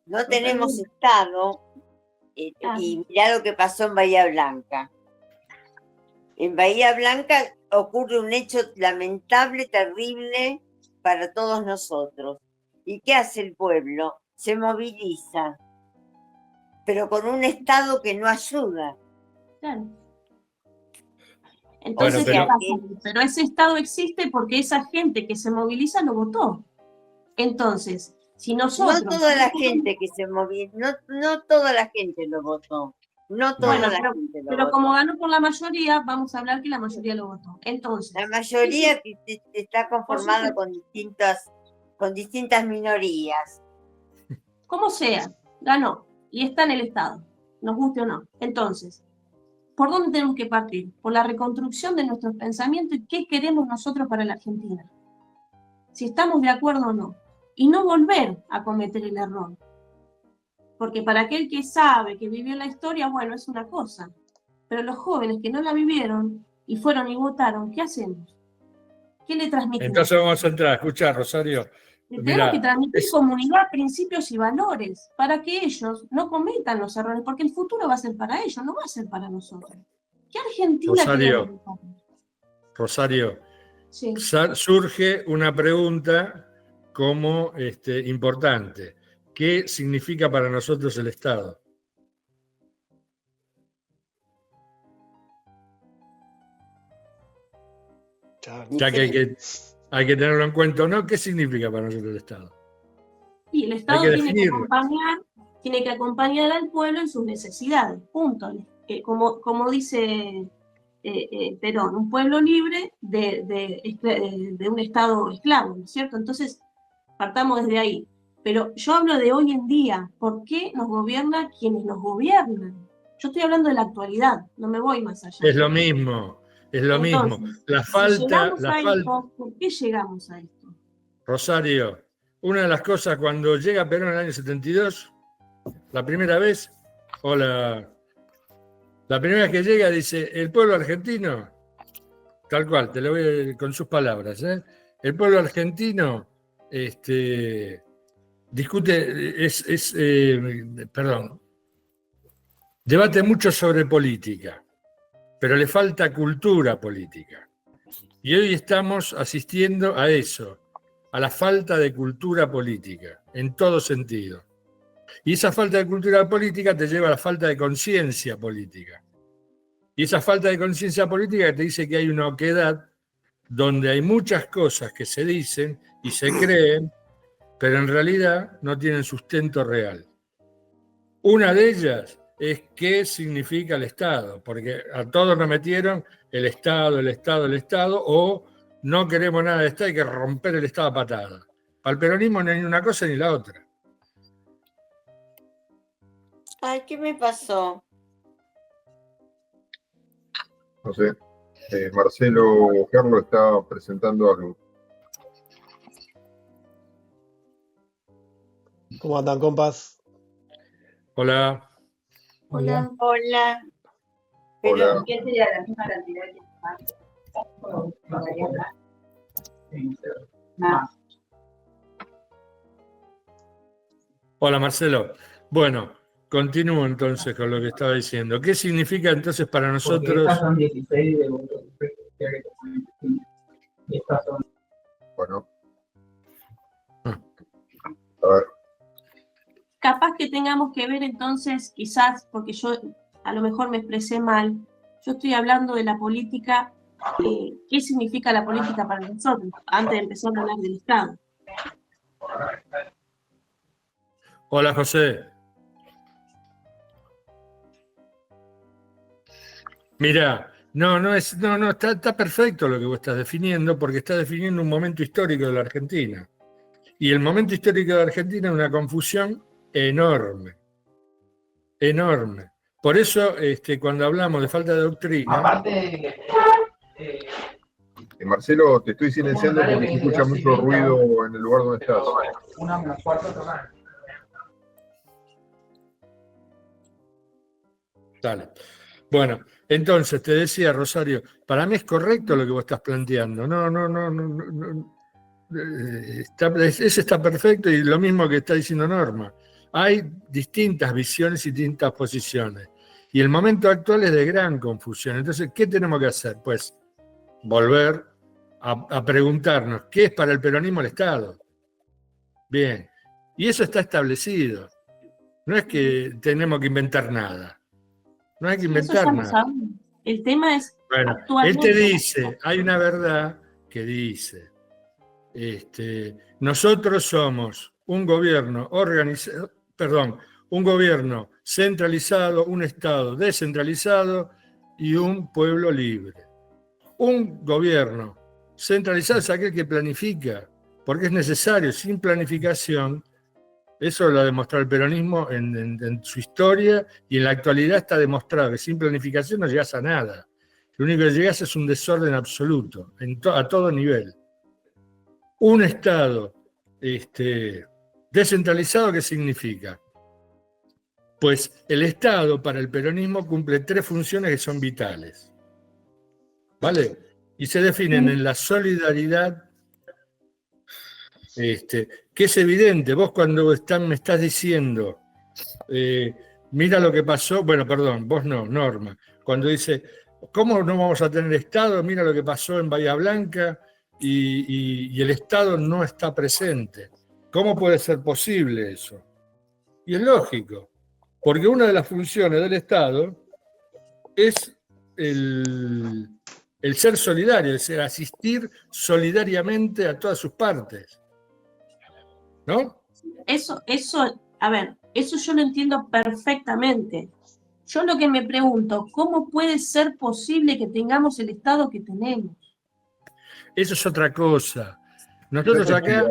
no tenemos Estado y mirá lo que pasó en Bahía Blanca. En Bahía Blanca ocurre un hecho lamentable, terrible para todos nosotros. ¿Y qué hace el pueblo? Se moviliza, pero con un Estado que no ayuda. Claro. Entonces, ¿qué pasa? Pero ese Estado existe porque esa gente que se moviliza lo votó. Entonces, si nosotros... No toda la gente que se moviliza, no toda la gente lo votó. No toda la gente lo votó. Como ganó por la mayoría, vamos a hablar que la mayoría lo votó. Entonces, la mayoría que está conformada con distintas minorías. Como sea, ganó y está en el Estado, nos guste o no. Entonces, ¿por dónde tenemos que partir? Por la reconstrucción de nuestros pensamientos y qué queremos nosotros para la Argentina. Si estamos de acuerdo o no. Y no volver a cometer el error. Porque para aquel que sabe, que vivió la historia, bueno, es una cosa. Pero los jóvenes que no la vivieron y fueron y votaron, ¿qué hacemos? ¿Qué le transmitimos? Entonces vamos a entrar, escuchá, Rosario. Tenemos que transmitir comunidad, principios y valores para que ellos no cometan los errores, porque el futuro va a ser para ellos, no va a ser para nosotros. ¿Qué Argentina Rosario, sí. Surge una pregunta como importante. ¿Qué significa para nosotros el Estado? Ya que hay que tenerlo en cuenta, ¿no? ¿Qué significa para nosotros el Estado? Y el Estado tiene que acompañar al pueblo en sus necesidades, punto. Como dice Perón, un pueblo libre de un Estado esclavo, ¿no es cierto? Entonces, partamos desde ahí. Pero yo hablo de hoy en día, ¿por qué nos gobierna quienes nos gobiernan? Yo estoy hablando de la actualidad, no me voy más allá. Es lo mismo. Es lo mismo. La falta. ¿Por qué llegamos a esto? Rosario, una de las cosas cuando llega Perón en el año 72, la primera vez, la primera vez que llega dice, el pueblo argentino, tal cual, te lo voy con sus palabras, el pueblo argentino debate mucho sobre política, pero le falta cultura política. Y hoy estamos asistiendo a eso, a la falta de cultura política, en todo sentido. Y esa falta de cultura política te lleva a la falta de conciencia política. Y esa falta de conciencia política te dice que hay una oquedad donde hay muchas cosas que se dicen y se creen, pero en realidad no tienen sustento real. Una de ellas es qué significa el Estado, porque a todos nos metieron el Estado, o no queremos nada de Estado, hay que romper el Estado a patada. Para el peronismo no hay ni una cosa ni la otra. Ay, ¿qué me pasó? No sé. Marcelo Gerlo está presentando algo. ¿Cómo andan, compas? Hola. Hola. Hola. Hola. ¿Qué sería la misma cantidad que Hola, Marcelo. Bueno, continúo entonces con lo que estaba diciendo. ¿Qué significa entonces para nosotros? Estas son 16 de estas son... Bueno. A ver. Capaz que tengamos que ver entonces, quizás, porque yo a lo mejor me expresé mal, yo estoy hablando de la política, ¿qué significa la política para nosotros? Antes de empezar a hablar del Estado. Hola, José. Mira, no, está perfecto lo que vos estás definiendo, porque estás definiendo un momento histórico de la Argentina. Y el momento histórico de la Argentina es una confusión enorme. Enorme. Por eso, cuando hablamos de falta de doctrina... Aparte... Marcelo, te estoy silenciando porque se escucha mucho ruido en el lugar donde estás. Una menos cuarto total. Dale. Bueno, entonces te decía, Rosario, para mí es correcto lo que vos estás planteando. No. Ese está perfecto y lo mismo que está diciendo Norma. Hay distintas visiones y distintas posiciones. Y el momento actual es de gran confusión. Entonces, ¿qué tenemos que hacer? Pues volver a preguntarnos, ¿qué es para el peronismo el Estado? Bien, y eso está establecido. No es que tenemos que inventar nada. No hay que inventar nada. El tema es... Bueno, él te dice, hay una verdad que dice, nosotros somos un gobierno organizado, un gobierno centralizado, un Estado descentralizado y un pueblo libre. Un gobierno centralizado es aquel que planifica, porque es necesario, sin planificación, eso lo ha demostrado el peronismo en su historia y en la actualidad está demostrado que sin planificación no llegas a nada. Lo único que llegas es un desorden absoluto, a todo nivel. Un Estado descentralizado, ¿qué significa? Pues el Estado para el peronismo cumple 3 funciones que son vitales. ¿Vale? Y se definen en la solidaridad, que es evidente. Vos cuando me estás diciendo, mira lo que pasó, bueno, perdón, vos no, Norma, cuando dice, ¿cómo no vamos a tener Estado? Mira lo que pasó en Bahía Blanca y el Estado no está presente. ¿Cómo puede ser posible eso? Y es lógico, porque una de las funciones del Estado es el ser solidario, es asistir solidariamente a todas sus partes. ¿No? Eso, a ver, eso yo lo entiendo perfectamente. Yo lo que me pregunto, ¿cómo puede ser posible que tengamos el Estado que tenemos? Eso es otra cosa. Nosotros acá...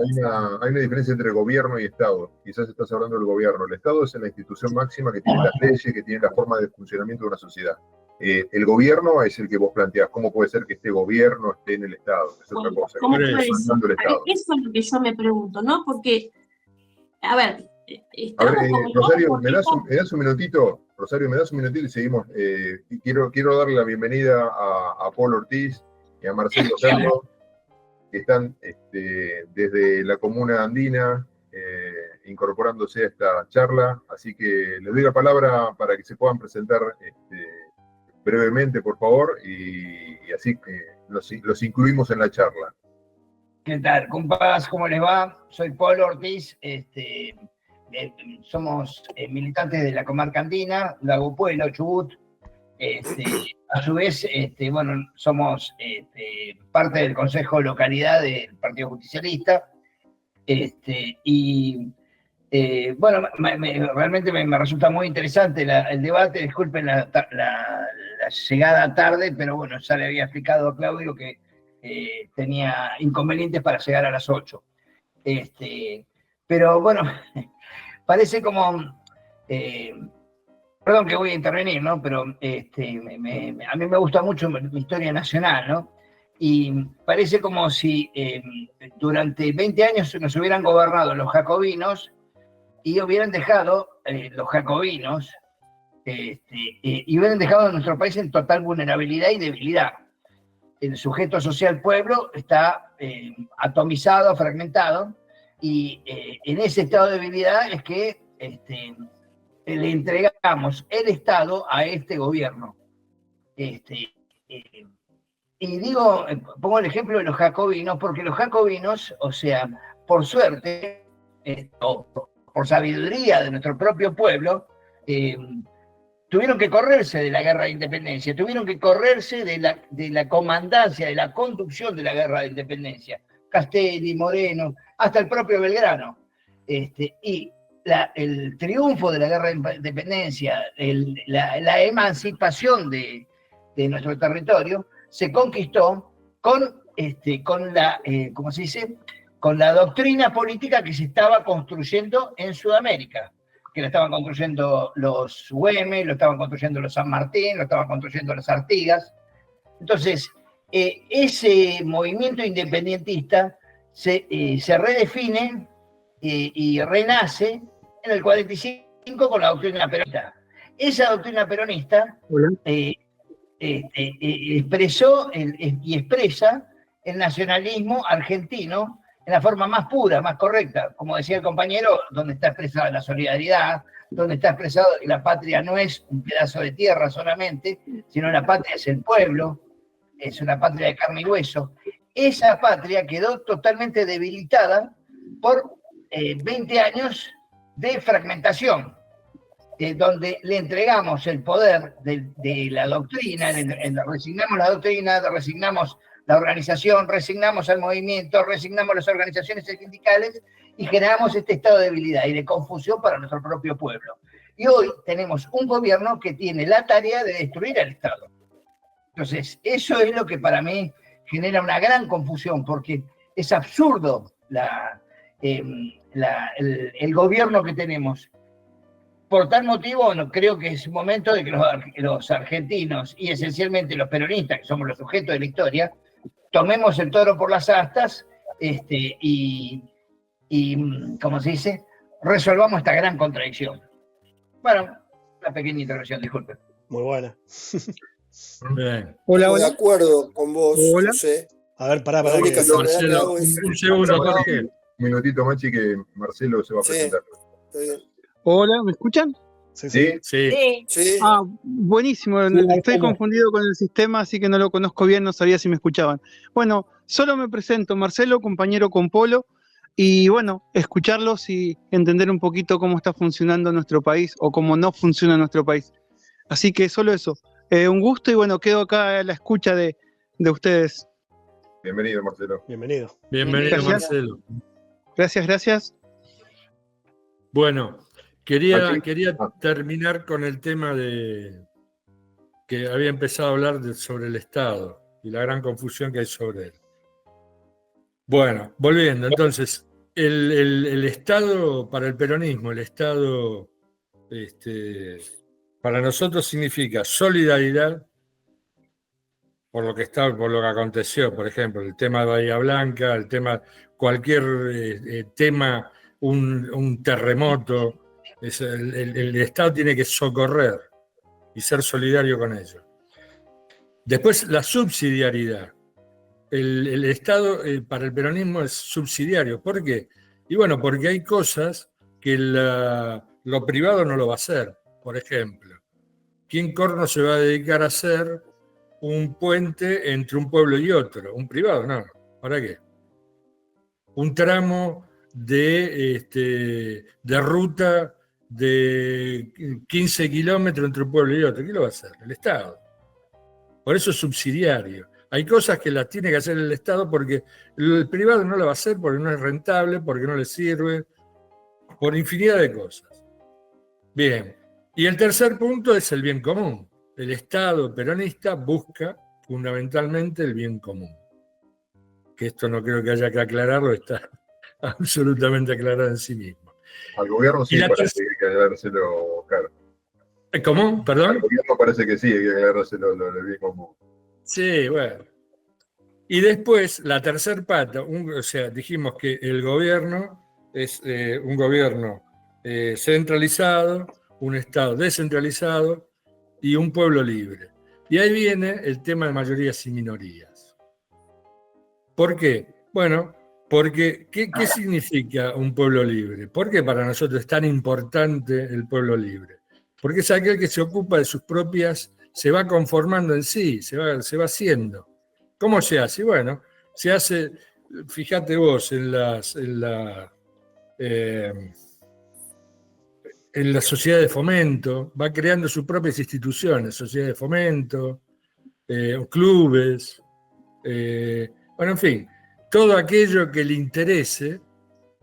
Hay una diferencia entre gobierno y Estado. Quizás estás hablando del gobierno. El Estado es la institución máxima que tiene las leyes, que tiene la forma de funcionamiento de una sociedad. El gobierno es el que vos planteás. ¿Cómo puede ser que este gobierno esté en el Estado? Es otra cosa. ¿Cómo puede ser? Eso es lo que yo me pregunto, ¿no? Porque, a ver... Rosario, ¿me das un minutito? Rosario, ¿me das un minutito y seguimos? Quiero darle la bienvenida a Paul Ortiz y a Marcelo Serno, que están desde la comuna andina incorporándose a esta charla. Así que les doy la palabra para que se puedan presentar brevemente, por favor, y así que los incluimos en la charla. ¿Qué tal, compas? ¿Cómo les va? Soy Paul Ortiz, somos militantes de la comarca andina, Lago Puelo, Chubut. A su vez, bueno, somos parte del Consejo de Localidad del Partido Justicialista. Bueno, realmente me resulta muy interesante el debate. Disculpen la llegada tarde, pero bueno, ya le había explicado a Claudio que tenía inconvenientes para llegar a las 8. Pero bueno, parece como... perdón que voy a intervenir, ¿no? Pero a mí me gusta mucho mi historia nacional, ¿no? Y parece como si durante 20 años nos hubieran gobernado los jacobinos y hubieran dejado los jacobinos y hubieran dejado a nuestro país en total vulnerabilidad y debilidad. El sujeto social pueblo está atomizado, fragmentado, y en ese estado de debilidad es que le entregamos el Estado a este gobierno. Y digo, pongo el ejemplo de los jacobinos, porque los jacobinos, o sea, por suerte, o por sabiduría de nuestro propio pueblo, tuvieron que correrse de la guerra de independencia, tuvieron que correrse de la comandancia, de la conducción de la guerra de independencia. Castelli, Moreno, hasta el propio Belgrano. Y el triunfo de la guerra de independencia, la emancipación de nuestro territorio, se conquistó con la, ¿cómo se dice?, con la doctrina política que se estaba construyendo en Sudamérica, que la estaban construyendo los Güemes, lo estaban construyendo los San Martín, lo estaban construyendo los Artigas. Entonces, ese movimiento independentista se redefine y renace en el 45 con la doctrina peronista. Esa doctrina peronista expresó y expresa el nacionalismo argentino en la forma más pura, más correcta. Como decía el compañero, donde está expresada la solidaridad, donde está expresado que la patria no es un pedazo de tierra solamente, sino la patria es el pueblo, es una patria de carne y hueso. Esa patria quedó totalmente debilitada por 20 años de fragmentación, donde le entregamos el poder de la doctrina, resignamos la doctrina, resignamos la organización, resignamos al movimiento, resignamos las organizaciones sindicales y generamos este estado de debilidad y de confusión para nuestro propio pueblo. Y hoy tenemos un gobierno que tiene la tarea de destruir al Estado. Entonces, eso es lo que para mí genera una gran confusión, porque es absurdo el gobierno que tenemos. Por tal motivo, creo que es momento de que los argentinos, y esencialmente los peronistas, que somos los sujetos de la historia, tomemos el toro por las astas y, ¿cómo se dice?, resolvamos esta gran contradicción. Bueno, una pequeña intervención, disculpen. Muy buena. Bien. Hola, hola. De acuerdo con vos, hola. José. A ver, pará. Marcelo, un segundo, Jorge. Un minutito, Machi, que Marcelo se va a presentar. Está bien. Hola, ¿me escuchan? Sí. Ah, buenísimo. Estoy confundido con el sistema, así que no lo conozco bien, no sabía si me escuchaban. Bueno, solo me presento, Marcelo, compañero con Polo, y bueno, escucharlos y entender un poquito cómo está funcionando nuestro país o cómo no funciona nuestro país. Así que solo eso. Un gusto y bueno, quedo acá a la escucha de ustedes. Bienvenido, Marcelo. Bienvenido, gracias. Marcelo. Gracias. Bueno, quería terminar con el tema de que había empezado a hablar sobre el Estado y la gran confusión que hay sobre él. Bueno, volviendo, entonces, el Estado para el peronismo, el Estado para nosotros significa solidaridad por lo que aconteció, por ejemplo, el tema de Bahía Blanca, el tema, cualquier tema, un terremoto, el Estado tiene que socorrer y ser solidario con ellos. Después, la subsidiariedad. El Estado para el peronismo es subsidiario. ¿Por qué? Y bueno, porque hay cosas que lo privado no lo va a hacer. Por ejemplo, ¿quién corno se va a dedicar a hacer un puente entre un pueblo y otro? Un privado, no. ¿Para qué? Un tramo de ruta de 15 kilómetros entre un pueblo y otro. ¿Quién lo va a hacer? El Estado. Por eso es subsidiario. Hay cosas que las tiene que hacer el Estado porque el privado no lo va a hacer porque no es rentable, porque no le sirve, por infinidad de cosas. Bien. Y el tercer punto es el bien común. El Estado peronista busca fundamentalmente el bien común. Que esto no creo que haya que aclararlo, está absolutamente aclarado en sí mismo. Al gobierno sí parece que hay que aclarárselo, claro. ¿Cómo? ¿Perdón? Al gobierno parece que sí, hay que aclarárselo lo del bien común. Sí, bueno. Y después, la tercer pata, o sea, dijimos que el gobierno es un gobierno centralizado, un Estado descentralizado y un pueblo libre. Y ahí viene el tema de mayorías y minorías. ¿Por qué? Bueno, Porque, ¿qué significa un pueblo libre? ¿Por qué para nosotros es tan importante el pueblo libre? Porque es aquel que se ocupa de sus propias, se va conformando en sí, se va haciendo. ¿Cómo se hace? Bueno, se hace, fíjate vos, en la sociedad de fomento, va creando sus propias instituciones, sociedad de fomento, clubes, bueno, en fin, todo aquello que le interese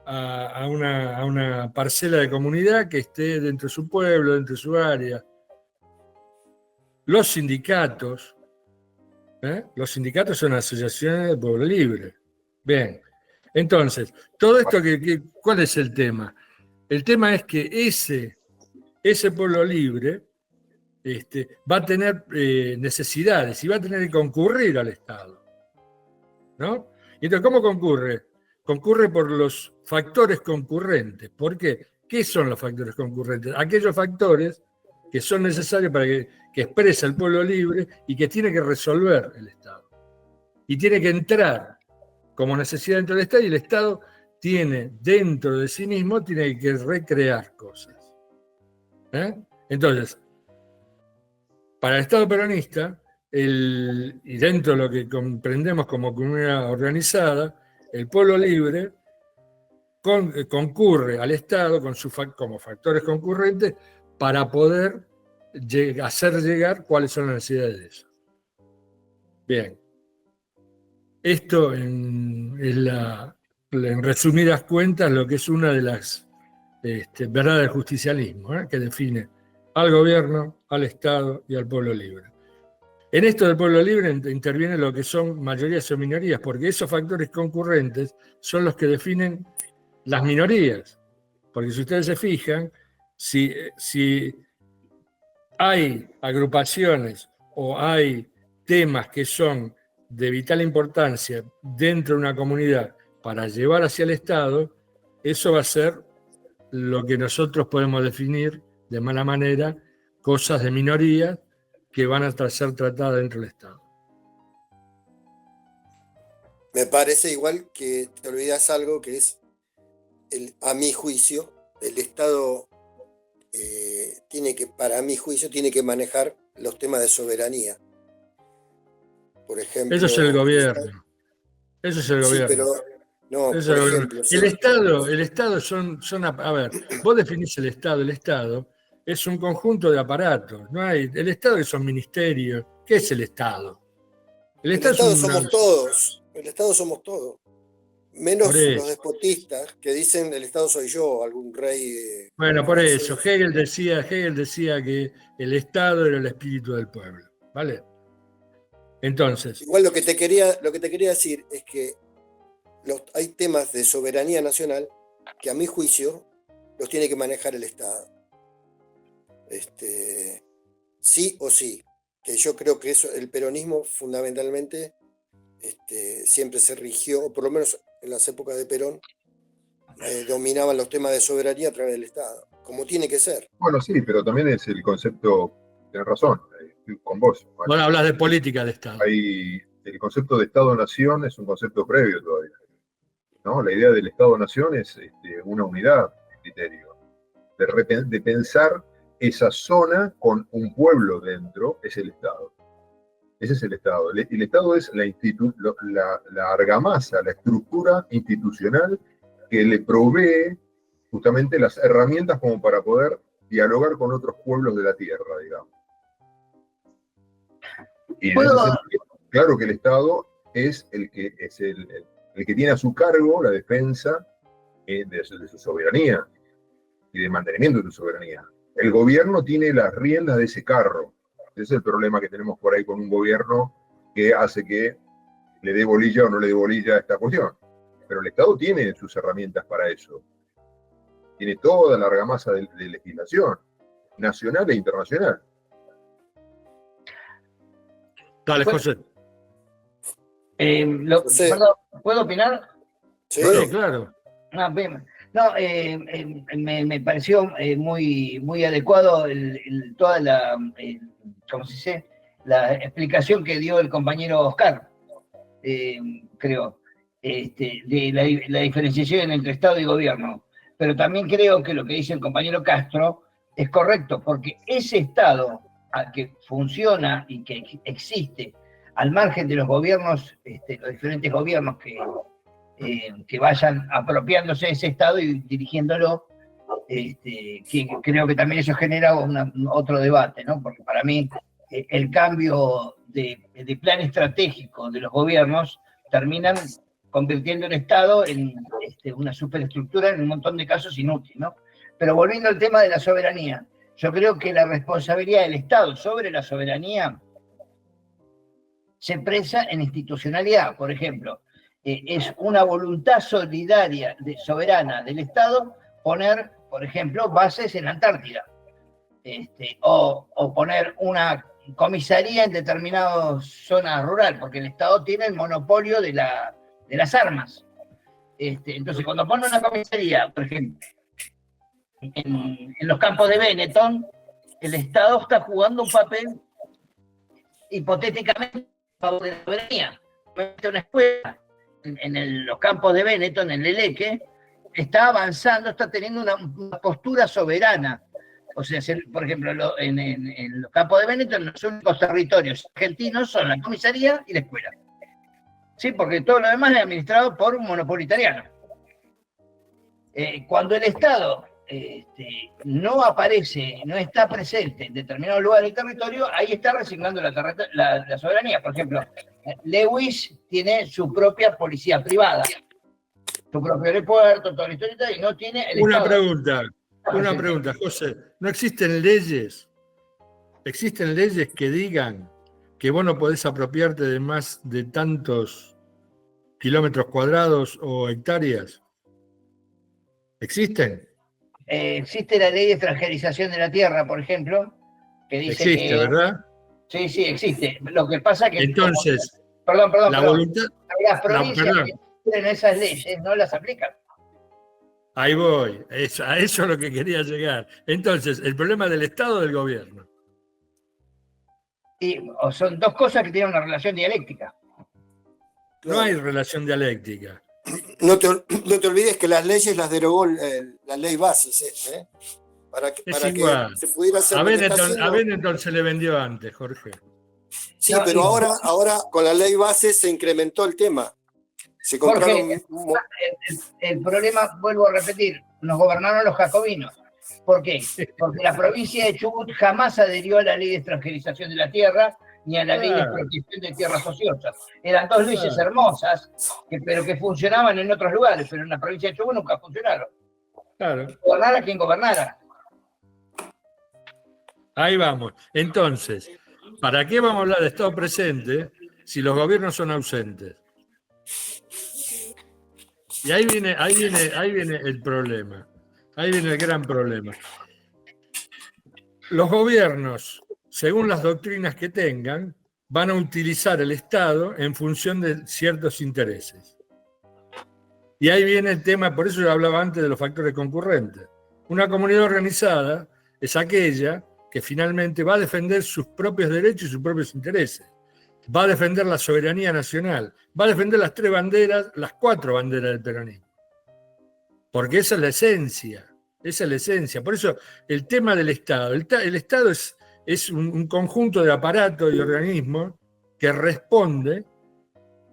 a una parcela de comunidad que esté dentro de su pueblo, dentro de su área. Los sindicatos son asociaciones de pueblo libre. Bien, entonces, todo esto, ¿cuál es el tema? El tema es que ese pueblo libre va a tener necesidades y va a tener que concurrir al Estado, ¿no? Y entonces, ¿cómo concurre? Concurre por los factores concurrentes. ¿Por qué? ¿Qué son los factores concurrentes? Aquellos factores que son necesarios para que expresa el pueblo libre y que tiene que resolver el Estado. Y tiene que entrar como necesidad dentro del Estado, y el Estado tiene dentro de sí mismo, tiene que recrear cosas. Entonces, para el Estado peronista, y dentro de lo que comprendemos como comunidad organizada, el pueblo libre concurre al Estado como factores concurrentes para poder hacer llegar cuáles son las necesidades de eso. Bien. Esto en resumidas cuentas lo que es una de las verdades del justicialismo, que define al gobierno, al Estado y al pueblo libre. En esto del pueblo libre interviene lo que son mayorías o minorías, porque esos factores concurrentes son los que definen las minorías. Porque si ustedes se fijan, si hay agrupaciones o hay temas que son de vital importancia dentro de una comunidad para llevar hacia el Estado, eso va a ser lo que nosotros podemos definir de mala manera, cosas de minoría que van a ser tratadas dentro del Estado. Me parece igual que te olvidas algo que es, a mi juicio, el Estado para mi juicio, tiene que manejar los temas de soberanía. Por ejemplo, eso es el gobierno. Eso es el gobierno. Sí, pero no, por ejemplo, el Estado son a ver, vos definís el Estado es un conjunto de aparatos. No hay, el Estado son ministerios. ¿Qué es el Estado? El Estado somos todos. El Estado somos todos. Menos los despotistas que dicen el Estado soy yo, algún rey. Bueno, por eso, Hegel decía que el Estado era el espíritu del pueblo. ¿Vale? Entonces. Igual lo que te quería decir es que hay temas de soberanía nacional que a mi juicio los tiene que manejar el Estado. Sí o sí. Que yo creo que eso, el peronismo fundamentalmente siempre se rigió, o por lo menos en las épocas de Perón, dominaban los temas de soberanía a través del Estado, como tiene que ser. Bueno, sí, pero también es el concepto, tenés razón, estoy con vos. Bueno, hablas de política de Estado. El concepto de Estado-Nación es un concepto previo todavía, ¿no? La idea del Estado-Nación es una unidad de criterio, de pensar esa zona con un pueblo dentro, es el Estado. Ese es el Estado. El Estado es la argamasa, la estructura institucional que le provee justamente las herramientas como para poder dialogar con otros pueblos de la tierra, digamos. Y en ese sentido, claro que el Estado es el que tiene a su cargo la defensa de su soberanía y de mantenimiento de su soberanía. El gobierno tiene las riendas de ese carro. Ese es el problema que tenemos por ahí con un gobierno que hace que le dé bolilla o no le dé bolilla a esta cuestión. Pero el Estado tiene sus herramientas para eso. Tiene toda la argamasa de legislación, nacional e internacional. Dale, José. Perdón, ¿puedo opinar? Sí, claro. No, me pareció muy adecuado toda ¿cómo se dice? La explicación que dio el compañero Oscar, creo. de la diferenciación entre Estado y gobierno. Pero también creo que lo que dice el compañero Castro es correcto, porque ese Estado que funciona y que existe al margen de los gobiernos, los diferentes gobiernos que vayan apropiándose de ese Estado y dirigiéndolo, que creo que también eso genera otro debate, ¿no? Porque para mí el cambio de plan estratégico de los gobiernos terminan convirtiendo el Estado en una superestructura en un montón de casos inútil, ¿no? Pero volviendo al tema de la soberanía, yo creo que la responsabilidad del Estado sobre la soberanía se expresa en institucionalidad. Por ejemplo, es una voluntad solidaria, soberana del Estado poner, por ejemplo, bases en la Antártida, o poner una comisaría en determinadas zonas rurales, porque el Estado tiene el monopolio de las armas. Entonces, cuando pone una comisaría, por ejemplo, en los campos de Benetton, el Estado está jugando un papel hipotéticamente a favor de la soberanía. Una escuela en los campos de Benetton, en Leleque, está avanzando, está teniendo una postura soberana. O sea, por ejemplo, en los campos de Benetton, los únicos territorios argentinos son la comisaría y la escuela. Sí, porque todo lo demás es administrado por un monopolio italiano. Cuando el Estado no aparece, no está presente en determinado lugar del territorio, ahí está resignando la soberanía. Por ejemplo, Lewis tiene su propia policía privada, su propio aeropuerto, toda la historia, y no tiene el Una Estado. pregunta, José. ¿No existen leyes? ¿Existen leyes que digan que vos no podés apropiarte de más de tantos kilómetros cuadrados o hectáreas? ¿Existen? Existe la ley de extranjerización de la tierra, por ejemplo, que dice existe, ¿verdad? Sí, existe. Lo que pasa que... Entonces, Perdón. la voluntad... Las provincias que tienen esas leyes no las aplican. Ahí voy. A eso es lo que quería llegar. Entonces, ¿el problema del Estado o del gobierno? O son dos cosas que tienen una relación dialéctica. No hay relación dialéctica. No te olvides que las leyes las derogó la ley Basis, para que se pudiera hacer. A Benetton se le vendió antes, Jorge. Sí, pero ahora con la ley Basis se incrementó el tema. Se compraron. Jorge, el problema, vuelvo a repetir, nos gobernaron los jacobinos. ¿Por qué? Porque la provincia de Chubut jamás adherió a la ley de extranjerización de la tierra ni a la ley de expropiación de tierras ociosas. Eran dos leyes hermosas, pero que funcionaban en otros lugares, pero en la provincia de Chubut nunca funcionaron. Claro. Gobernara quien gobernara. Ahí vamos. Entonces, ¿para qué vamos a hablar de Estado presente si los gobiernos son ausentes? Y ahí viene el problema. Ahí viene el gran problema. Los gobiernos, según las doctrinas que tengan, van a utilizar el Estado en función de ciertos intereses. Y ahí viene el tema, por eso yo hablaba antes de los factores concurrentes. Una comunidad organizada es aquella que finalmente va a defender sus propios derechos y sus propios intereses. Va a defender la soberanía nacional, va a defender las 3 banderas, las 4 banderas del peronismo. Porque esa es la esencia, Por eso el tema del Estado, el Estado es un conjunto de aparatos y organismos que responde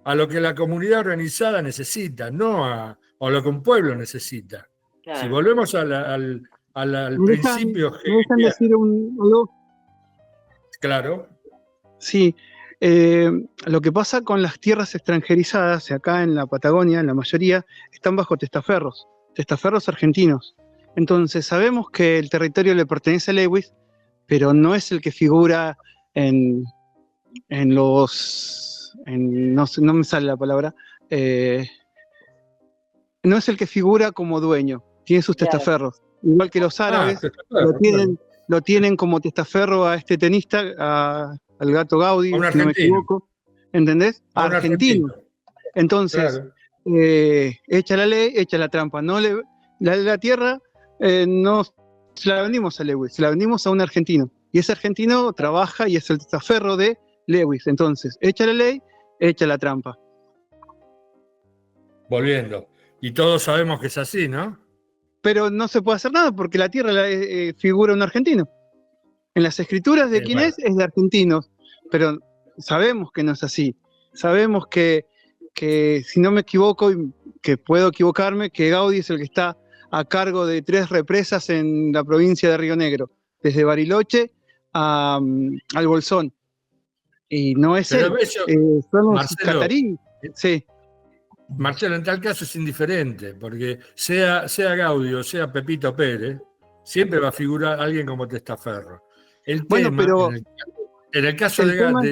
a lo que la comunidad organizada necesita, no a lo que un pueblo necesita. Claro. Si volvemos al principio... ¿Me dejan decir algo? Claro. Sí. Lo que pasa con las tierras extranjerizadas, acá en la Patagonia, en la mayoría, están bajo testaferros argentinos. Entonces sabemos que el territorio le pertenece a Lewis, pero no es el que figura no me sale la palabra, no es el que figura como dueño, tiene sus testaferros. Igual que los árabes lo tienen como testaferro a este tenista, al Gato Gaudí, si no me equivoco, ¿entendés? Argentino. Entonces, claro. Echa la ley, echa la trampa. No la tierra no se la vendimos a Lewis, se la vendimos a un argentino. Y ese argentino trabaja y es el testaferro de Lewis. Entonces, echa la ley, echa la trampa. volviendo. Y todos sabemos que es así, ¿no? Pero no se puede hacer nada porque la tierra figura un argentino. En las escrituras de quién Bueno. es de argentinos, pero sabemos que no es así. Sabemos que si no me equivoco, y que puedo equivocarme, que Gaudí es el que está a cargo de 3 represas en la provincia de Río Negro, desde Bariloche al Bolsón. Y no es Pero él, eso, son los Marcelo, catarí. Sí. Marcelo, en tal caso es indiferente, porque sea Gaudio o sea Pepito Pérez, siempre va a figurar alguien como Testaferro. El Bueno, tema, pero en el caso, el tema-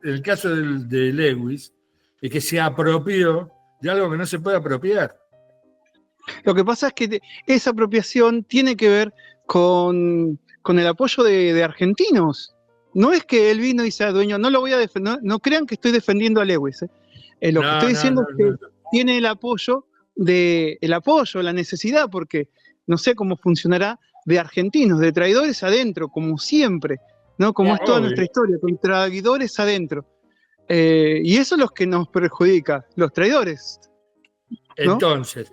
el caso de Lewis, es que se apropió de algo que no se puede apropiar. Lo que pasa es que esa apropiación tiene que ver con el apoyo de argentinos. No es que él vino y sea dueño, no lo voy a defender, no crean que estoy defendiendo a Lewis. Lo que No, estoy no, diciendo no, es que no. tiene el apoyo, la necesidad, porque no sé cómo funcionará, de argentinos, de traidores adentro, como siempre, ¿no? Como No, es toda obvio. nuestra historia, con traidores adentro. Y eso es lo que nos perjudica, los traidores. ¿no? Entonces,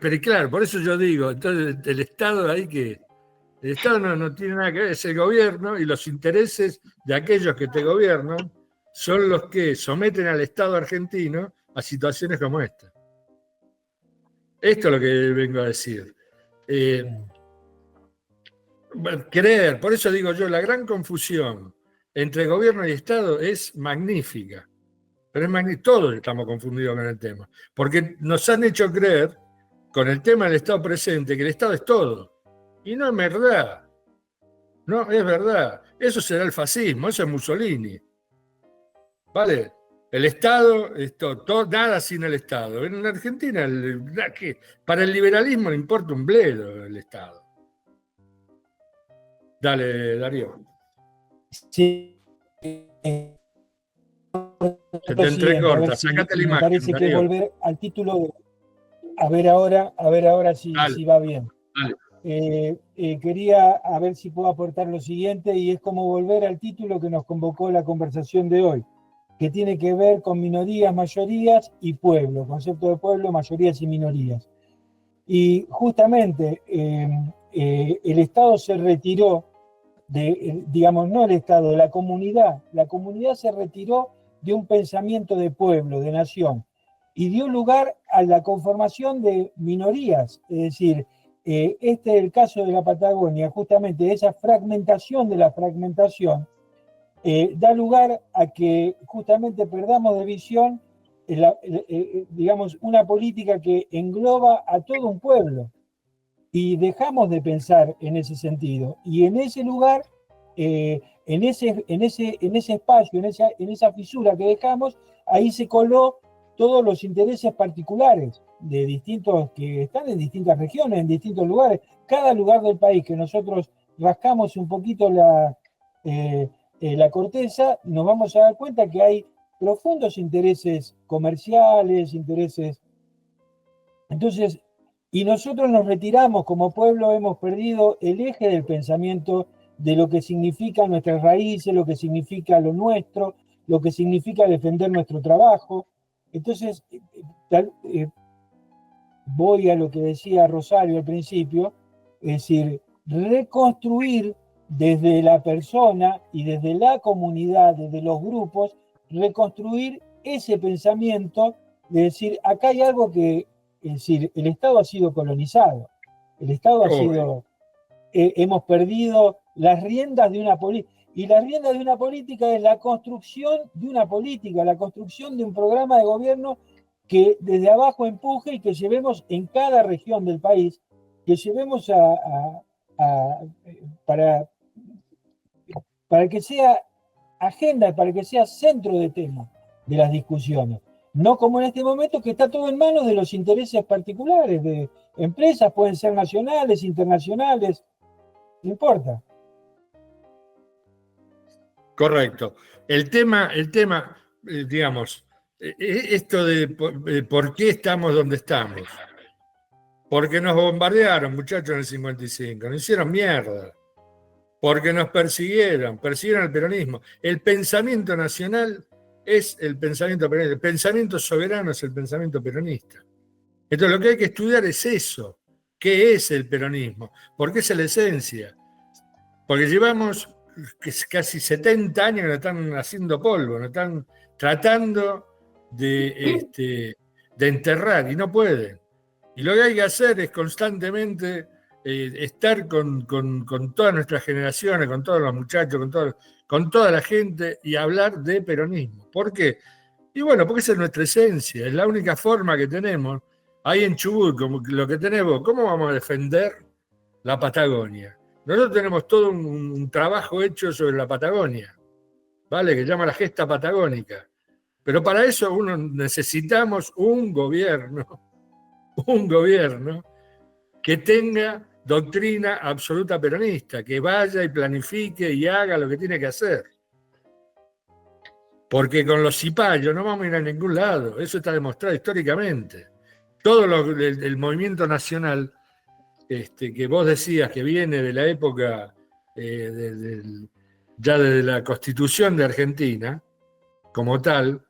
pero claro, por eso yo digo, entonces el Estado ahí que... El Estado no tiene nada que ver, es el gobierno y los intereses de aquellos que te gobiernan son los que someten al Estado argentino a situaciones como esta. Esto es lo que vengo a decir. Creer, por eso digo yo, la gran confusión entre gobierno y Estado es magnífica. Pero es magnífica, todos estamos confundidos con el tema. Porque nos han hecho creer, con el tema del Estado presente, que el Estado es todo. Y no es verdad. No es verdad. Eso será el fascismo, eso es Mussolini. ¿Vale? El Estado, nada sin el Estado. En Argentina, para el liberalismo le importa un bledo el Estado. Dale, Darío. Sí. Se te entrecorta, sacate la me imagen, parece que Darío. volver al título de... A ver ahora si va bien. Dale. Quería a ver si puedo aportar lo siguiente, y es como volver al título que nos convocó la conversación de hoy, que tiene que ver con minorías, mayorías y pueblo, concepto de pueblo, mayorías y minorías. Y justamente el Estado se retiró digamos, no el Estado, la comunidad se retiró de un pensamiento de pueblo, de nación, y dio lugar a la conformación de minorías, es decir, este es el caso de la Patagonia, justamente esa fragmentación de la fragmentación da lugar a que justamente perdamos de visión, digamos, una política que engloba a todo un pueblo, y dejamos de pensar en ese sentido. Y en ese lugar, en ese espacio, en esa fisura que dejamos, ahí se coló todos los intereses particulares de distintos, que están en distintas regiones, en distintos lugares. Cada lugar del país que nosotros rascamos un poquito la corteza, nos vamos a dar cuenta que hay profundos intereses comerciales, intereses... Entonces, y nosotros nos retiramos como pueblo, hemos perdido el eje del pensamiento de lo que significan nuestras raíces, lo que significa lo nuestro, lo que significa defender nuestro trabajo. Entonces, voy a lo que decía Rosario al principio, es decir, reconstruir desde la persona y desde la comunidad, desde los grupos, reconstruir ese pensamiento de decir, acá hay algo que, es decir, el Estado ha sido colonizado, el Estado ha sido, hemos perdido las riendas de una política, y la rienda de una política es la construcción de una política, la construcción de un programa de gobierno que desde abajo empuje y que llevemos en cada región del país, que llevemos para que sea agenda, para que sea centro de tema de las discusiones. No como en este momento, que está todo en manos de los intereses particulares de empresas, pueden ser nacionales, internacionales, no importa. Correcto. El tema, digamos, esto de por qué estamos donde estamos. Porque nos bombardearon, muchachos, en el 55, nos hicieron mierda. Porque nos persiguieron el peronismo. El pensamiento nacional es el pensamiento peronista. El pensamiento soberano es el pensamiento peronista. Entonces lo que hay que estudiar es eso. ¿Qué es el peronismo? Porque esa es la esencia. Porque llevamos casi 70 años que nos están haciendo polvo, nos están tratando de enterrar y no pueden. Y lo que hay que hacer es constantemente estar con todas nuestras generaciones, con todos los muchachos, con toda la gente y hablar de peronismo. ¿Por qué? Y bueno, porque esa es nuestra esencia, es la única forma que tenemos. Ahí en Chubut, como lo que tenemos, ¿cómo vamos a defender la Patagonia? Nosotros tenemos todo un trabajo hecho sobre la Patagonia, ¿vale? Que se llama la gesta patagónica. Pero para eso necesitamos un gobierno que tenga doctrina absoluta peronista, que vaya y planifique y haga lo que tiene que hacer. Porque con los cipayos no vamos a ir a ningún lado, eso está demostrado históricamente. Todo el movimiento nacional que vos decías que viene de la época ya de la Constitución de Argentina, como tal,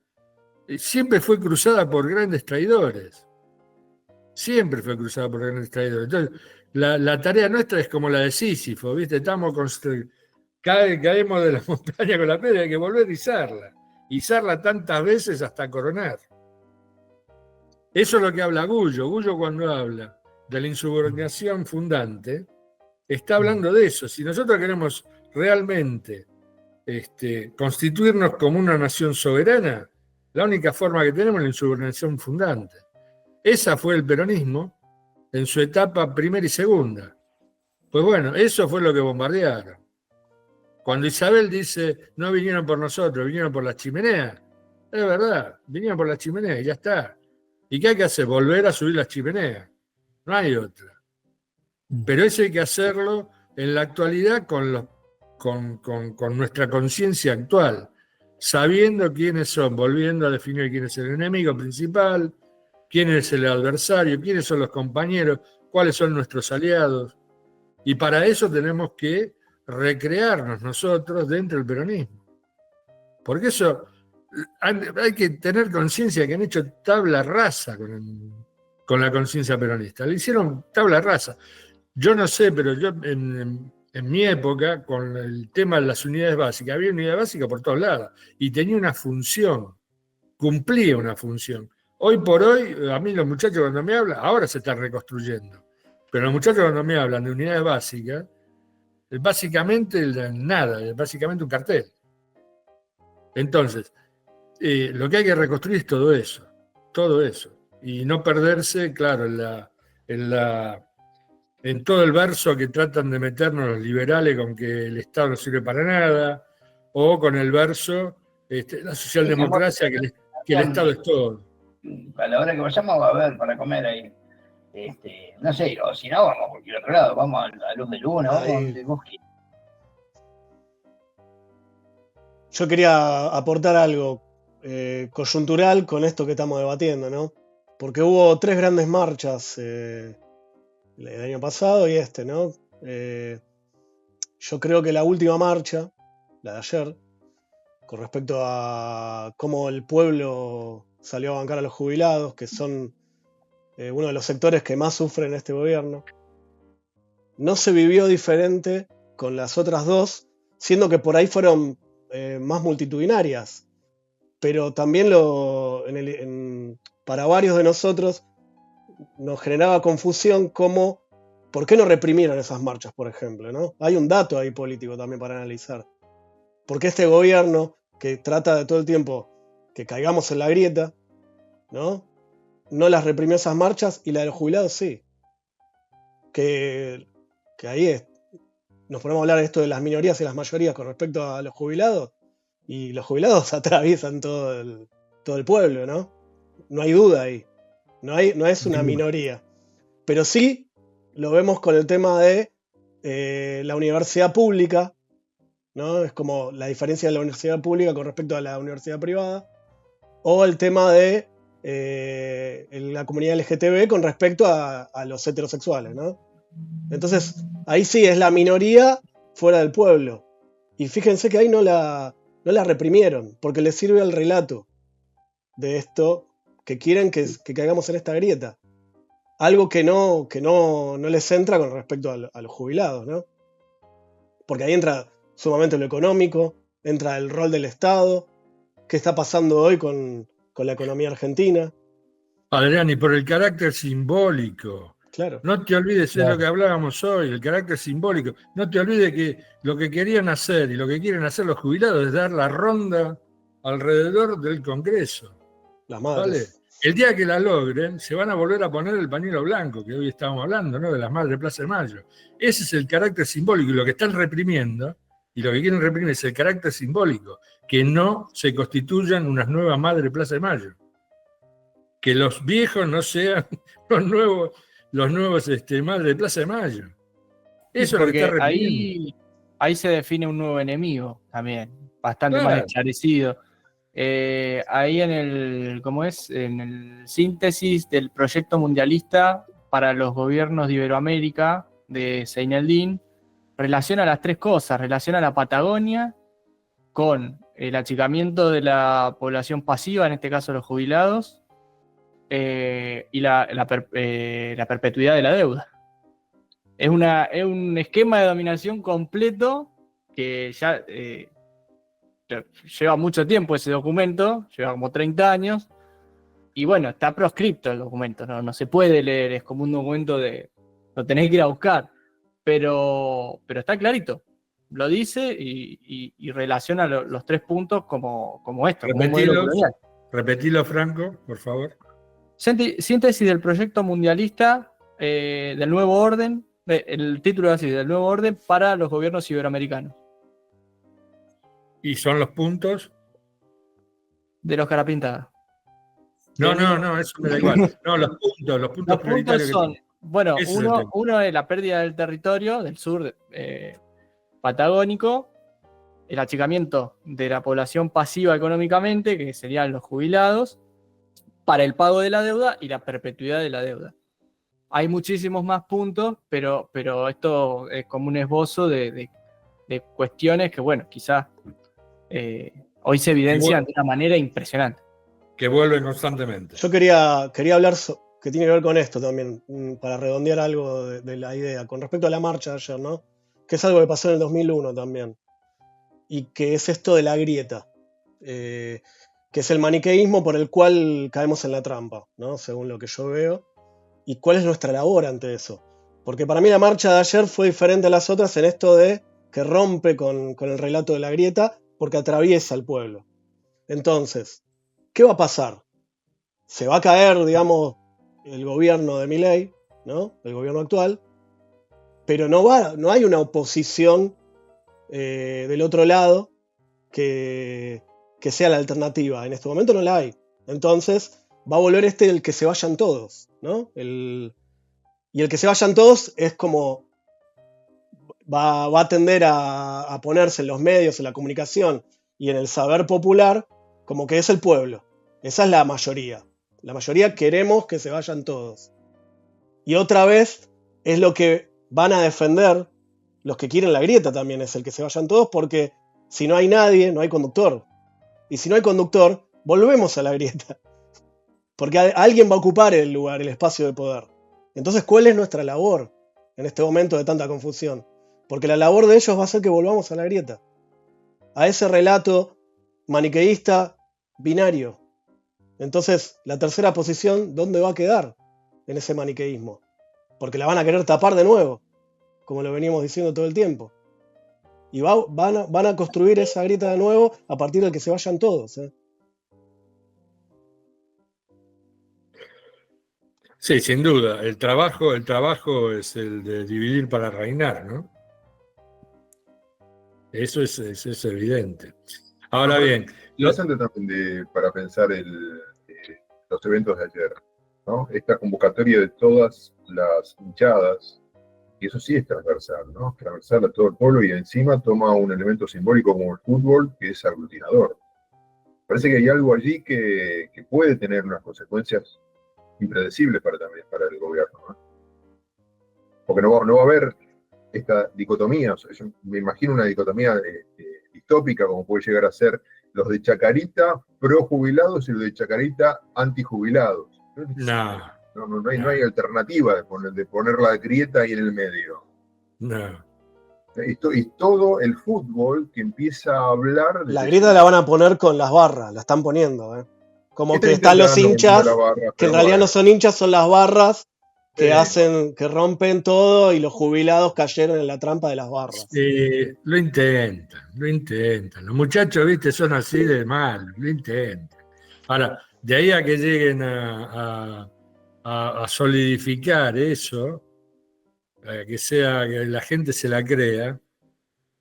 siempre fue cruzada por grandes traidores. Siempre fue cruzada por grandes traidores. Entonces, la tarea nuestra es como la de Sísifo, ¿viste? Caemos de la montaña con la piedra, hay que volver a izarla tantas veces hasta coronar. Eso es lo que habla Gullo. Gullo, cuando habla de la insubordinación fundante, está hablando de eso. Si nosotros queremos realmente constituirnos como una nación soberana, la única forma que tenemos es la insubordinación fundante. Esa fue el peronismo en su etapa primera y segunda. Pues bueno, eso fue lo que bombardearon. Cuando Isabel dice, no vinieron por nosotros, vinieron por las chimeneas, es verdad, vinieron por las chimeneas y ya está. ¿Y qué hay que hacer? Volver a subir las chimeneas. No hay otra. Pero eso hay que hacerlo en la actualidad con nuestra conciencia actual, sabiendo quiénes son, volviendo a definir quién es el enemigo principal, quién es el adversario, quiénes son los compañeros, cuáles son nuestros aliados. Y para eso tenemos que recrearnos nosotros dentro del peronismo. Porque eso, hay que tener conciencia que han hecho tabla rasa con la conciencia peronista. Le hicieron tabla rasa. Yo no sé, pero yo en mi época, con el tema de las unidades básicas, había unidades básicas por todos lados y tenía una función, cumplía una función. Hoy por hoy, a mí los muchachos cuando me hablan, ahora se está reconstruyendo, pero los muchachos cuando me hablan de unidades básicas, es básicamente nada, es básicamente un cartel. Entonces, lo que hay que reconstruir es todo eso, y no perderse, claro, en todo el verso que tratan de meternos los liberales con que el Estado no sirve para nada, o con el verso, la socialdemocracia, que el Estado es todo. A la hora que vayamos va a haber para comer ahí. No sé, o si no, vamos a cualquier otro lado, vamos a Luz de Luna, vamos a donde vos quieras. Yo quería aportar algo coyuntural con esto que estamos debatiendo, ¿no? Porque hubo 3 grandes marchas el año pasado y ¿no? Yo creo que la última marcha, la de ayer, con respecto a cómo el pueblo salió a bancar a los jubilados, que son uno de los sectores que más sufren este gobierno, no se vivió diferente con las otras 2, siendo que por ahí fueron más multitudinarias. Pero también para varios de nosotros nos generaba confusión como ¿por qué no reprimieron esas marchas, por ejemplo, ¿no? Hay un dato ahí político también para analizar. Porque este gobierno que trata de todo el tiempo que caigamos en la grieta, ¿no? No las reprimió esas marchas y la de los jubilados sí. Que ahí nos ponemos a hablar de esto de las minorías y las mayorías con respecto a los jubilados, y los jubilados atraviesan todo el pueblo, ¿no? No hay duda ahí. No es una minoría. Pero sí lo vemos con el tema de la universidad pública, ¿no? Es como la diferencia de la universidad pública con respecto a la universidad privada, o el tema de la comunidad LGTB con respecto a los heterosexuales, ¿no? Entonces, ahí sí es la minoría fuera del pueblo. Y fíjense que ahí no la no la reprimieron, porque les sirve al relato de esto que quieren que caigamos en esta grieta. Algo que no les entra con respecto a los jubilados, ¿no? Porque ahí entra sumamente lo económico, entra el rol del Estado, qué está pasando hoy con la economía argentina. Adrián, y por el carácter simbólico. Claro. No te olvides, es lo que hablábamos hoy, el carácter simbólico. No te olvides que lo que querían hacer y lo que quieren hacer los jubilados es dar la ronda alrededor del Congreso. Las madres. ¿Vale? El día que la logren, se van a volver a poner el pañuelo blanco, que hoy estábamos hablando, ¿no? De las madres de Plaza de Mayo. Ese es el carácter simbólico, y lo que están reprimiendo, y lo que quieren reprimir es el carácter simbólico, que no se constituyan unas nuevas madres de Plaza de Mayo. Que los viejos no sean los nuevos madres de Plaza de Mayo. Eso es lo que está reprimiendo. Ahí se define un nuevo enemigo también, bastante Claro. más esclarecido. Ahí en el síntesis del proyecto mundialista para los gobiernos de Iberoamérica de Zaineldin, relaciona las tres cosas, relaciona la Patagonia con el achicamiento de la población pasiva, en este caso los jubilados, y la perpetuidad de la deuda. Es un esquema de dominación completo que ya lleva mucho tiempo ese documento, lleva como 30 años, y bueno, está proscripto el documento, no se puede leer, es como un documento lo tenés que ir a buscar, pero está clarito, lo dice y relaciona los tres puntos como esto, como un modelo colonial. Repetilo, Franco, por favor. Síntesis del proyecto mundialista del nuevo orden, el título es así, del nuevo orden para los gobiernos iberoamericanos. ¿Y son los puntos? De los Carapintadas. No, eso me da igual. No, los puntos prioritarios. Son, bueno, uno es la pérdida del territorio del sur patagónico, el achicamiento de la población pasiva económicamente, que serían los jubilados, para el pago de la deuda y la perpetuidad de la deuda. Hay muchísimos más puntos, pero esto es como un esbozo de cuestiones que, bueno, quizás hoy se evidencian de una manera impresionante. Que vuelven constantemente. Yo quería hablar que tiene que ver con esto también, para redondear algo de la idea, con respecto a la marcha de ayer, ¿no? Que es algo que pasó en el 2001 también, y que es esto de la grieta, que es el maniqueísmo por el cual caemos en la trampa, ¿no? Según lo que yo veo, y cuál es nuestra labor ante eso. Porque para mí la marcha de ayer fue diferente a las otras en esto de que rompe con el relato de la grieta, porque atraviesa al pueblo. Entonces, ¿qué va a pasar? Se va a caer, digamos, el gobierno de Milei, ¿no? El gobierno actual, pero no hay una oposición del otro lado que sea la alternativa. En este momento no la hay. Entonces va a volver el que se vayan todos, ¿no? Y el que se vayan todos es como va a tender a ponerse en los medios, en la comunicación y en el saber popular como que es el pueblo. Esa es la mayoría. La mayoría queremos que se vayan todos. Y otra vez es lo que van a defender los que quieren la grieta también, es el que se vayan todos, porque si no hay nadie, no hay conductor. Y si no hay conductor, volvemos a la grieta. Porque alguien va a ocupar el lugar, el espacio de poder. Entonces, ¿cuál es nuestra labor en este momento de tanta confusión? Porque la labor de ellos va a ser que volvamos a la grieta. A ese relato maniqueísta binario. Entonces, la tercera posición, ¿dónde va a quedar en ese maniqueísmo? Porque la van a querer tapar de nuevo, como lo veníamos diciendo todo el tiempo. Y van a construir esa grieta de nuevo a partir de que se vayan todos. Sí, sin duda. El trabajo es el de dividir para reinar, ¿no? Eso es evidente. Ahora bien, interesante también para pensar los eventos de ayer, ¿no? Esta convocatoria de todas las hinchadas, y eso sí es transversal, ¿no? Transversal a todo el pueblo, y encima toma un elemento simbólico como el fútbol, que es aglutinador. Parece que hay algo allí que puede tener unas consecuencias impredecibles para el gobierno, ¿no? Porque no va a haber esta dicotomía. O sea, yo me imagino una dicotomía histórica distópica como puede llegar a ser los de Chacarita pro jubilados y los de Chacarita anti jubilados. No hay alternativa de poner la grieta ahí en el medio. No. Y todo el fútbol que empieza a hablar... La grieta la van a poner con las barras, la están poniendo, ¿eh? Como que están los hinchas, que en realidad no son hinchas, son las barras que hacen, que rompen todo, y los jubilados cayeron en la trampa de las barras. Lo intentan. Los muchachos, viste, son así de mal, lo intentan. Ahora, de ahí a que lleguen a solidificar eso, que la gente se la crea,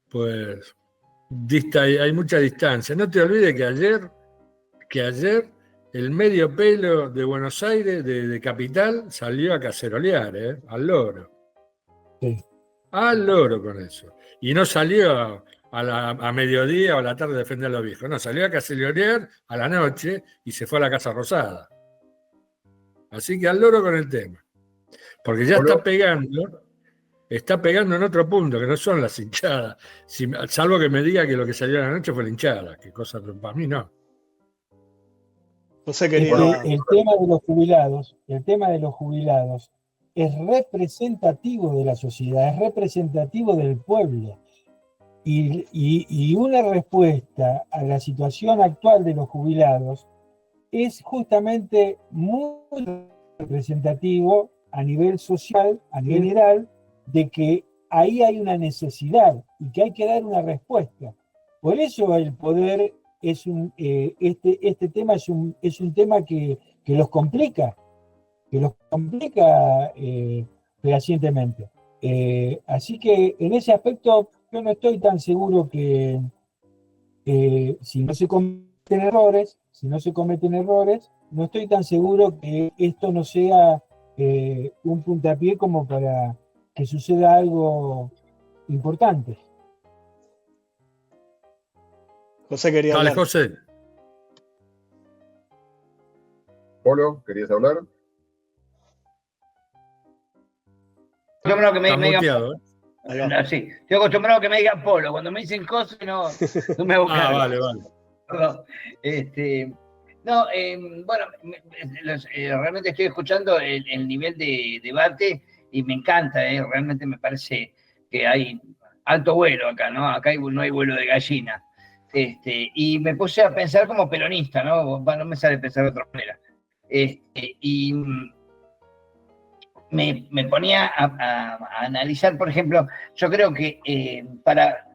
pues hay mucha distancia. No te olvides que ayer el medio pelo de Buenos Aires, de Capital, salió a cacerolear, al loro. Sí. Al loro con eso. Y no salió a mediodía o a la tarde a defender a los viejos. No, salió a cacerolear a la noche y se fue a la Casa Rosada. Así que al loro con el tema. Porque ya está pegando en otro punto, que no son las hinchadas. Salvo que me diga que lo que salió a la noche fue la hinchada, que cosa para mí no. El tema de los jubilados es representativo de la sociedad, es representativo del pueblo. Y una respuesta a la situación actual de los jubilados es justamente muy representativo a nivel social, a nivel general, de que ahí hay una necesidad y que hay que dar una respuesta. Por eso el poder es este tema es un tema que los complica, fehacientemente. Así que en ese aspecto yo no estoy tan seguro que si no se cometen errores, no estoy tan seguro que esto no sea un puntapié como para que suceda algo importante. José quería hablar. Dale, José. Polo, ¿querías hablar? Acostumbrado que me digan, sí. Estoy acostumbrado a que me digan Polo. Cuando me dicen cosas, no me hago cargo. Vale. Perdón. Bueno, realmente estoy escuchando el nivel de debate y me encanta, realmente me parece que hay alto vuelo acá, ¿no? Acá no hay vuelo de gallina. Y me puse a pensar como peronista, ¿no? No me sale pensar de otra manera. Y me ponía a analizar, por ejemplo, yo creo que para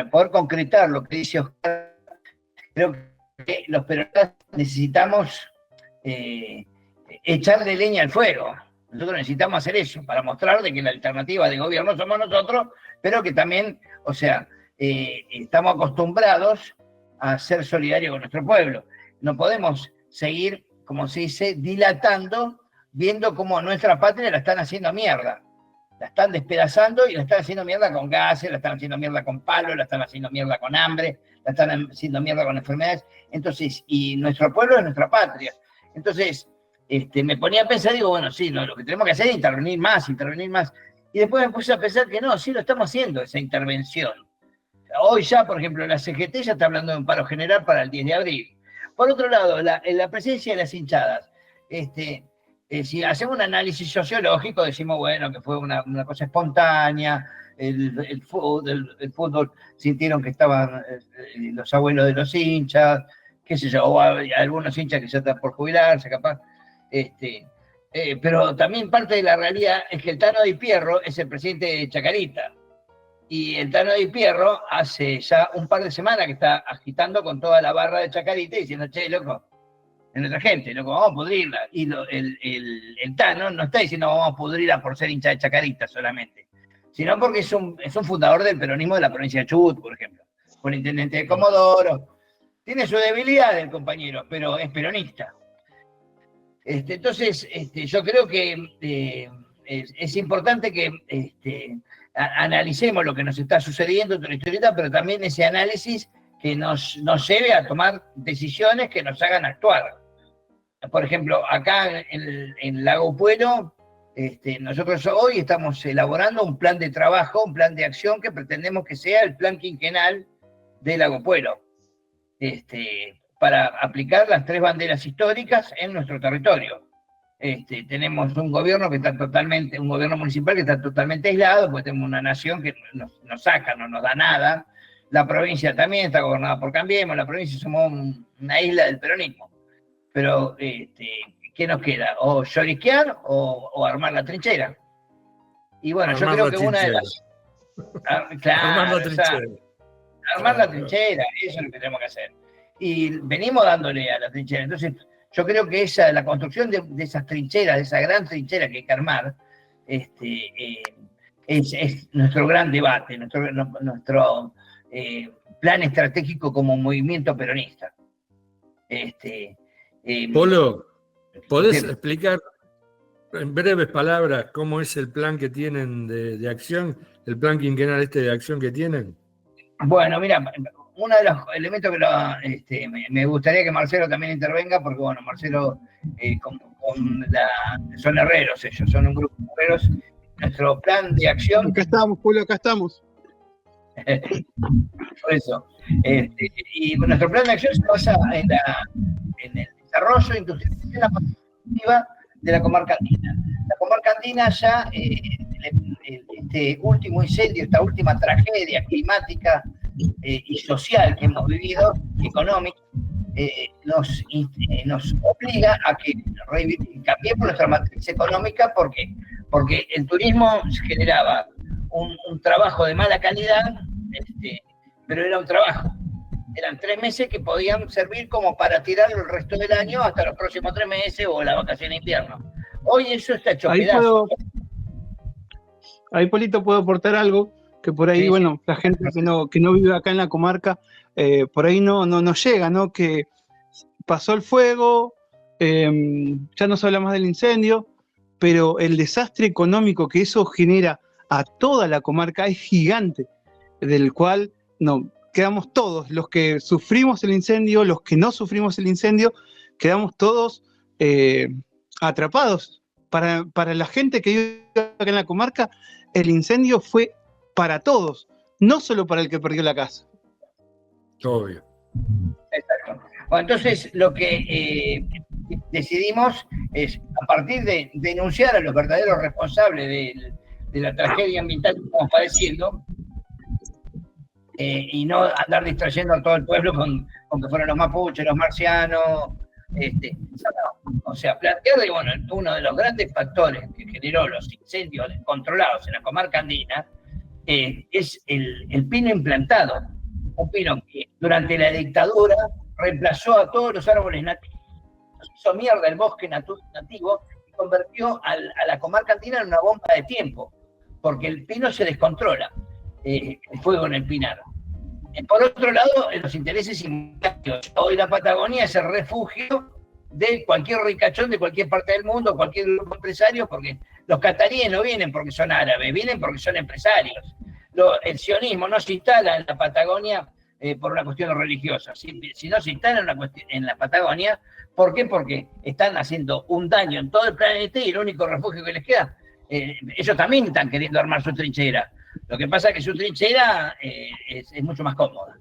poder concretar lo que dice Oscar, creo que los peronistas necesitamos echarle leña al fuego. Nosotros necesitamos hacer eso para mostrar de que la alternativa de gobierno somos nosotros, pero que también, o sea, estamos acostumbrados a ser solidarios con nuestro pueblo. No podemos seguir, como se dice, dilatando, viendo cómo nuestra patria la están haciendo mierda. La están despedazando y la están haciendo mierda con gases, la están haciendo mierda con palos, la están haciendo mierda con hambre, la están haciendo mierda con enfermedades. Entonces, y nuestro pueblo es nuestra patria. Entonces, me ponía a pensar, digo, bueno, sí, lo que tenemos que hacer es intervenir más. Y después me puse a pensar que no, sí lo estamos haciendo, esa intervención. Hoy ya, por ejemplo, la CGT ya está hablando de un paro general para el 10 de abril. Por otro lado, la presencia de las hinchadas. Si hacemos un análisis sociológico, decimos, bueno, que fue una cosa espontánea, el fútbol sintieron que estaban los abuelos de los hinchas, qué sé yo, o hay algunos hinchas que ya están por jubilarse, capaz. Pero también parte de la realidad es que el Tano Di Pierro es el presidente de Chacarita. Y el Tano Di Pierro hace ya un par de semanas que está agitando con toda la barra de Chacarita y diciendo, che, loco, es nuestra gente, loco, vamos a pudrirla. Y el Tano no está diciendo vamos a pudrirla por ser hincha de Chacarita solamente, sino porque es un fundador del peronismo de la provincia de Chubut, por ejemplo. Fue intendente de Comodoro. Tiene su debilidad el compañero, pero es peronista. Entonces, yo creo que es importante que analicemos lo que nos está sucediendo en la historieta, pero también ese análisis que nos lleve a tomar decisiones que nos hagan actuar. Por ejemplo, acá en Lago Puelo, nosotros hoy estamos elaborando un plan de trabajo, un plan de acción que pretendemos que sea el plan quinquenal de Lago Puelo, para aplicar las 3 banderas históricas en nuestro territorio. Tenemos un gobierno que está totalmente, un gobierno municipal que está totalmente aislado, porque tenemos una nación que nos saca, no nos da nada. La provincia también está gobernada por Cambiemos, la provincia somos una isla del peronismo. Pero, ¿qué nos queda? O lloriquear o armar la trinchera. Y bueno, yo creo que una de las... Claro, Armar la trinchera. Armar la trinchera, eso es lo que tenemos que hacer. Y venimos dándole a la trinchera. Entonces, yo creo que la construcción de esas trincheras, de esa gran trinchera que hay que armar, es nuestro gran debate, nuestro plan estratégico como movimiento peronista. Polo, ¿podés explicar en breves palabras cómo es el plan que tienen de acción, el plan quinquenal de acción que tienen? Bueno, mira, uno de los elementos que me gustaría que Marcelo también intervenga, porque bueno, Marcelo son herreros ellos, son un grupo de herreros. Nuestro plan de acción... Acá estamos, Polo, acá estamos. Por eso. Y nuestro plan de acción se basa en el desarrollo industrial y la perspectiva de la comarca andina. La comarca andina ya, este último incendio, esta última tragedia climática y social que hemos vivido, económica, nos obliga a que cambiemos nuestra matriz económica. ¿Por qué? Porque el turismo generaba un trabajo de mala calidad, pero era un trabajo. Eran 3 meses que podían servir como para tirarlo el resto del año hasta los próximos 3 meses o la vacación de invierno. Hoy eso está hecho pedazos. Ahí, Polito, puedo aportar algo que por ahí, Sí, bueno, sí. la gente que no vive acá en la comarca, por ahí no llega, ¿no? Que pasó el fuego, ya no se habla más del incendio, pero el desastre económico que eso genera a toda la comarca es gigante, del cual quedamos todos, los que sufrimos el incendio, los que no sufrimos el incendio, quedamos todos atrapados. Para la gente que vive acá en la comarca, el incendio fue para todos, no solo para el que perdió la casa. Obvio. Exacto. Bueno, entonces lo que decidimos es, a partir de denunciar a los verdaderos responsables de la tragedia ambiental que estamos padeciendo, y no andar distrayendo a todo el pueblo con que fueron los mapuches, los marcianos, o sea, plantear que bueno, uno de los grandes factores que generó los incendios descontrolados en la comarca andina es el pino implantado, un pino que durante la dictadura reemplazó a todos los árboles nativos, hizo mierda el bosque nativo y convirtió a la comarca andina en una bomba de tiempo, porque el pino se descontrola, el fuego en el pinar. Por otro lado, los intereses inmobiliarios. Hoy la Patagonia es el refugio de cualquier ricachón de cualquier parte del mundo, cualquier grupo empresario, porque los cataríes no vienen porque son árabes, vienen porque son empresarios. El sionismo no se instala en la Patagonia por una cuestión religiosa. Si no se instala en la Patagonia, ¿por qué? Porque están haciendo un daño en todo el planeta y el único refugio que les queda, ellos también están queriendo armar su trinchera. Lo que pasa es que su trinchera es mucho más cómoda.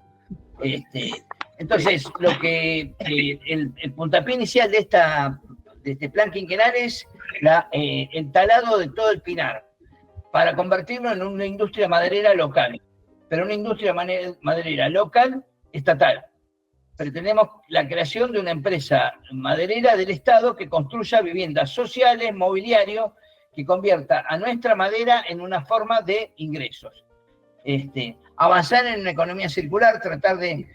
Entonces, el puntapié inicial de este plan quinquenal es el talado de todo el pinar para convertirlo en una industria maderera local, pero una industria maderera local estatal. Pretendemos la creación de una empresa maderera del Estado que construya viviendas sociales, mobiliario, que convierta a nuestra madera en una forma de ingresos. Avanzar en una economía circular, tratar de...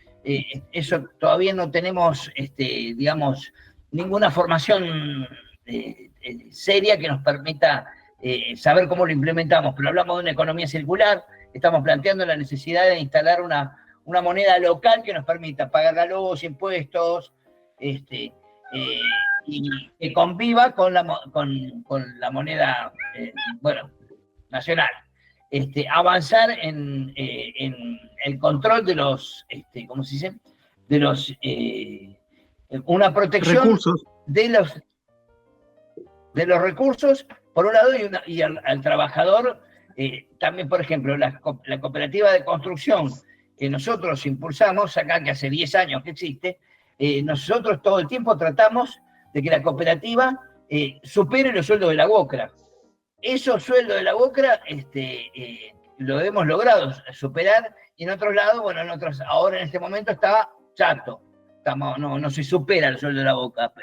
eso todavía no tenemos, digamos, ninguna formación seria que nos permita saber cómo lo implementamos, pero hablamos de una economía circular, estamos planteando la necesidad de instalar una moneda local que nos permita pagar los impuestos, y que conviva con la moneda nacional. Avanzar en el control de los, ¿cómo se dice? De los, una protección Recursos. de los recursos, por un lado, y al trabajador, también, por ejemplo, la cooperativa de construcción que nosotros impulsamos acá, que hace 10 años que existe, nosotros todo el tiempo tratamos de que la cooperativa supere los sueldos de la UOCRA. Esos sueldos de la UOCRA lo hemos logrado superar, y en otros lados, bueno, ahora en este momento está chato. No se supera el sueldo de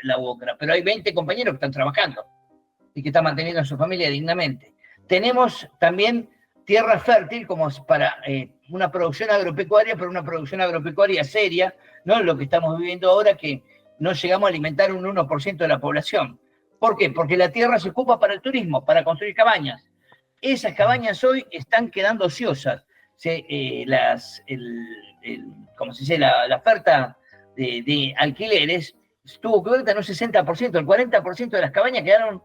la UOCRA, pero hay 20 compañeros que están trabajando y que están manteniendo a su familia dignamente. Tenemos también tierra fértil como para una producción agropecuaria, pero una producción agropecuaria seria, no lo que estamos viviendo ahora, que no llegamos a alimentar un 1% de la población. ¿Por qué? Porque la tierra se ocupa para el turismo, para construir cabañas. Esas cabañas hoy están quedando ociosas. Como se dice, la oferta de alquileres estuvo cubierta en un 60%, el 40% de las cabañas quedaron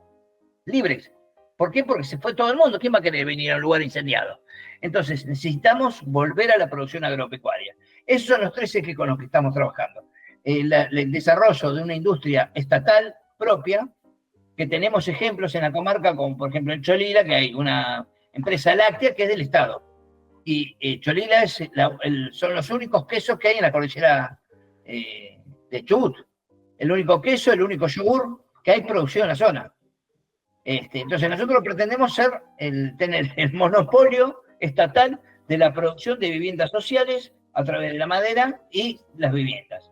libres. ¿Por qué? Porque se fue todo el mundo. ¿Quién va a querer venir a un lugar incendiado? Entonces, necesitamos volver a la producción agropecuaria. Esos son los 3 ejes con los que estamos trabajando. El desarrollo de una industria estatal propia, que tenemos ejemplos en la comarca, como por ejemplo en Cholila, que hay una empresa láctea que es del Estado. Y Cholila son los únicos quesos que hay en la cordillera de Chubut. El único queso, el único yogur que hay producción en la zona. Entonces nosotros pretendemos tener el monopolio estatal de la producción de viviendas sociales a través de la madera y las viviendas.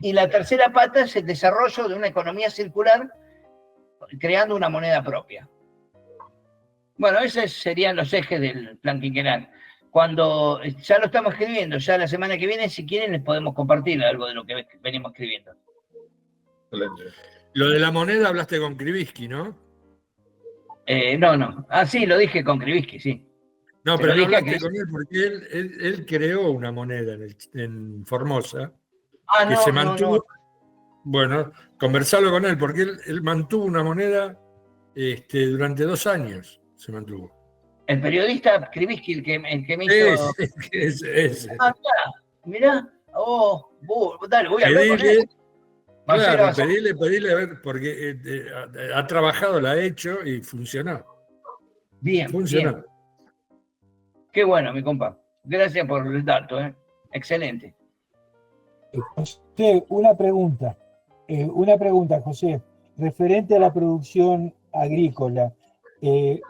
Y la tercera pata es el desarrollo de una economía circular creando una moneda propia. Bueno, esos serían los ejes del plan quinquenal. Cuando ya lo estamos escribiendo, ya la semana que viene, si quieren, les podemos compartir algo de lo que venimos escribiendo. Lo de la moneda hablaste con Krivitsky, ¿no? No. Ah, sí, lo dije con Krivitsky, sí. No, pero no hablaste con él porque él creó una moneda en Formosa que se mantuvo. Bueno, conversalo con él porque él mantuvo una moneda durante 2 años. Se mantuvo. El periodista Krivitsky, el que me hizo. Ese. Ah, mirá. Dale, voy a hablar con él. Claro, pedile a ver, porque ha trabajado, la ha hecho y funcionó. Bien. Funcionó. Bien. Qué bueno, mi compa. Gracias por el dato, excelente. José, una pregunta, José, referente a la producción agrícola.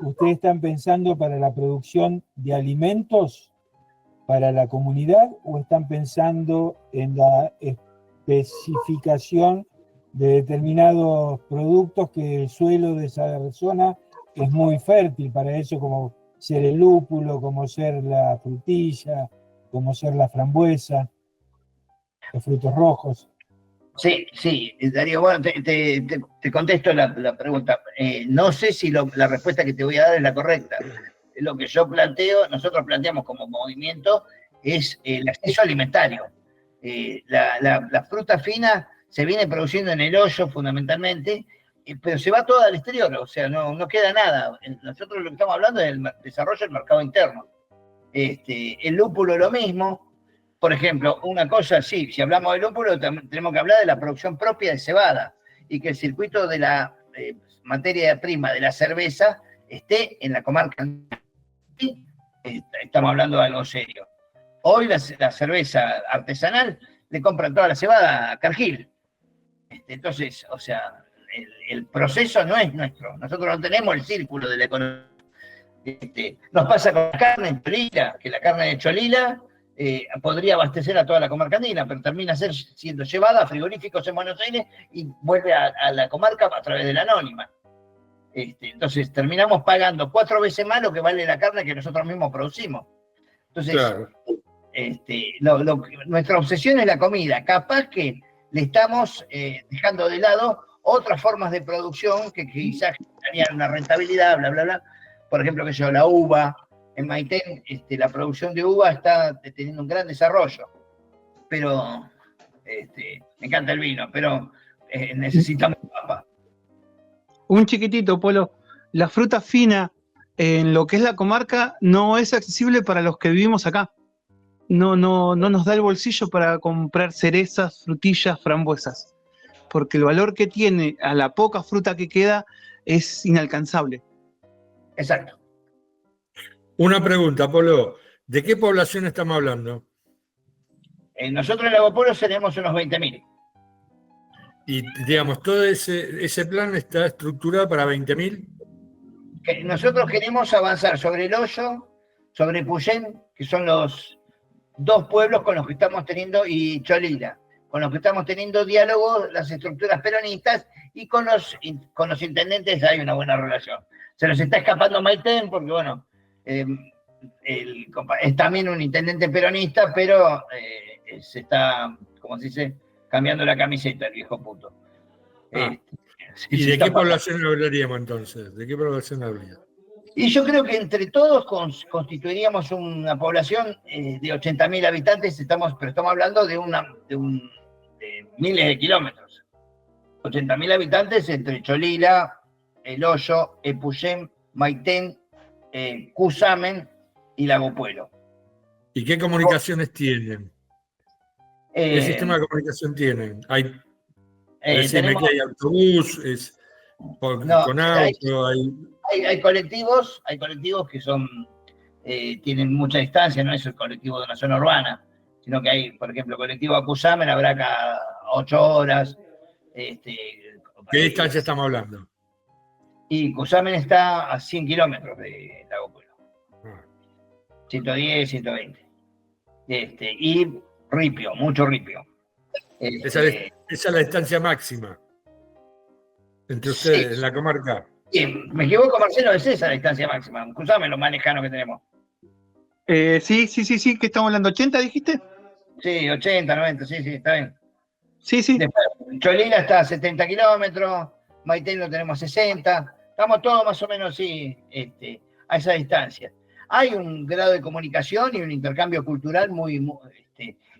¿Ustedes están pensando para la producción de alimentos para la comunidad o están pensando en la especificación de determinados productos que el suelo de esa zona es muy fértil para eso, como ser el lúpulo, como ser la frutilla, como ser la frambuesa, los frutos rojos? Sí, Darío, bueno, te contesto la pregunta. No sé si la respuesta que te voy a dar es la correcta. Lo que yo nosotros planteamos como movimiento, es el acceso alimentario. La fruta fina se viene produciendo en el hoyo fundamentalmente, pero se va toda al exterior, o sea, no queda nada. Nosotros lo que estamos hablando es del desarrollo del mercado interno. El lúpulo lo mismo. Por ejemplo, una cosa, sí, si hablamos de lúpulo, tenemos que hablar de la producción propia de cebada y que el circuito de la materia prima de la cerveza esté en la comarca. Estamos hablando de algo serio. Hoy la cerveza artesanal le compran toda la cebada a Cargill. Entonces, o sea, el proceso no es nuestro. Nosotros no tenemos el círculo de la economía. Nos pasa con la carne en Cholila, que la carne de Cholila podría abastecer a toda la comarca andina, pero termina siendo llevada a frigoríficos en Buenos Aires y vuelve a la comarca a través de la anónima. Entonces terminamos pagando 4 veces más lo que vale la carne que nosotros mismos producimos. Entonces, claro. Nuestra obsesión es la comida. Capaz que le estamos dejando de lado otras formas de producción que quizás tenían una rentabilidad, bla, bla, bla. Por ejemplo, la uva. En Maitén, la producción de uva está teniendo un gran desarrollo. Pero, me encanta el vino, pero necesitamos papa. Un chiquitito, Polo. La fruta fina en lo que es la comarca no es accesible para los que vivimos acá. No nos da el bolsillo para comprar cerezas, frutillas, frambuesas. Porque el valor que tiene a la poca fruta que queda es inalcanzable. Exacto. Una pregunta, Polo. ¿De qué población estamos hablando? Nosotros en Lago Pueblo tenemos unos 20.000. Y digamos, todo ese plan está estructurado para 20.000. Nosotros queremos avanzar sobre El Hoyo, sobre Puyén, que son los dos pueblos con los que estamos teniendo, y Cholila, con los que estamos teniendo diálogos, las estructuras peronistas, y con los intendentes hay una buena relación. Se nos está escapando Maitén, porque bueno, es también un intendente peronista, pero se está, como se dice, cambiando la camiseta, el viejo puto. ¿Y de qué población hablaríamos entonces? ¿De qué población hablaríamos? Y yo creo que entre todos constituiríamos una población de 80.000 habitantes, pero estamos hablando de miles de kilómetros. 80.000 habitantes entre Cholila, El Hoyo, Epuyén, Maitén, Cusamen y Lago Puelo. ¿Y qué comunicaciones tienen? ¿Qué sistema de comunicación tienen? Decime que hay autobús, con auto, hay colectivos que tienen mucha distancia, no es el colectivo de una zona urbana, sino que hay, por ejemplo, colectivo a Cusamen habrá cada 8 horas. ¿Qué distancia estamos hablando? Y Cusamen está a 100 kilómetros de Lago Puelo. 110, 120. Y ripio, mucho ripio. Esa es la distancia máxima entre ustedes, en la comarca. Sí, me equivoco, Marcelo, es esa la distancia máxima. Cusamen, lo más lejano que tenemos. Sí, ¿qué estamos hablando? ¿80 dijiste? Sí, 80, 90, sí, está bien. Sí. Después, Cholila está a 70 kilómetros, Maitén lo tenemos a 60, estamos todos más o menos a esa distancia. Hay un grado de comunicación y un intercambio cultural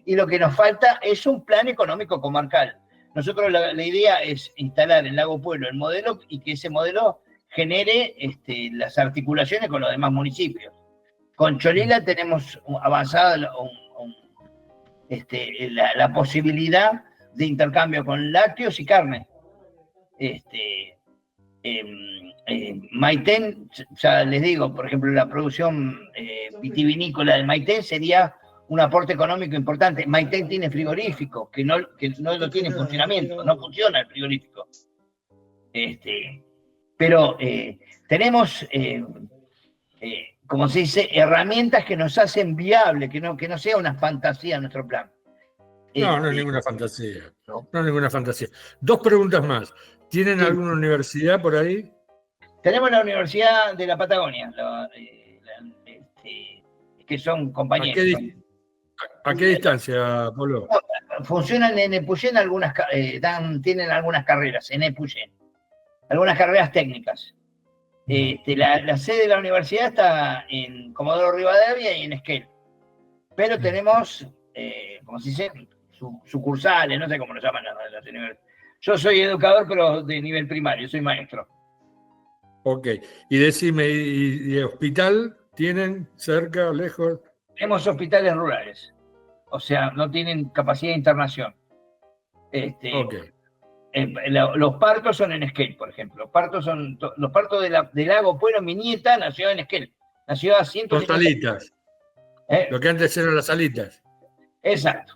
y lo que nos falta es un plan económico comarcal. Nosotros la idea es instalar en Lago Puelo el modelo y que ese modelo genere las articulaciones con los demás municipios. Con Cholila tenemos avanzada la posibilidad de intercambio con lácteos y carne. Maitén, ya les digo, por ejemplo, la producción vitivinícola del Maitén sería un aporte económico importante. Maitén tiene frigorífico, que no lo tiene en funcionamiento, no funciona el frigorífico. Pero tenemos, como se dice, herramientas que nos hacen viable, que no sea una fantasía nuestro plan. No es ninguna fantasía. No es ninguna fantasía. 2 preguntas más. ¿Tienen alguna universidad por ahí? Tenemos la Universidad de la Patagonia, que son compañeros. ¿A qué distancia, Polo? Funcionan en Epuyén, tienen algunas carreras en Epuyén, algunas carreras técnicas. La sede de la universidad está en Comodoro Rivadavia y en Esquel. Pero tenemos, como se dice, sucursales, no sé cómo lo llaman las universidades. Yo soy educador, pero de nivel primario, soy maestro. Ok. Y decime, ¿y hospital tienen cerca, lejos? Tenemos hospitales rurales, o sea, no tienen capacidad de internación. Los partos son en Esquel, por ejemplo. Los partos de Lago Puelo, mi nieta nació en Esquel. Nació a 150. Son salitas. Lo que antes eran las salitas. Exacto.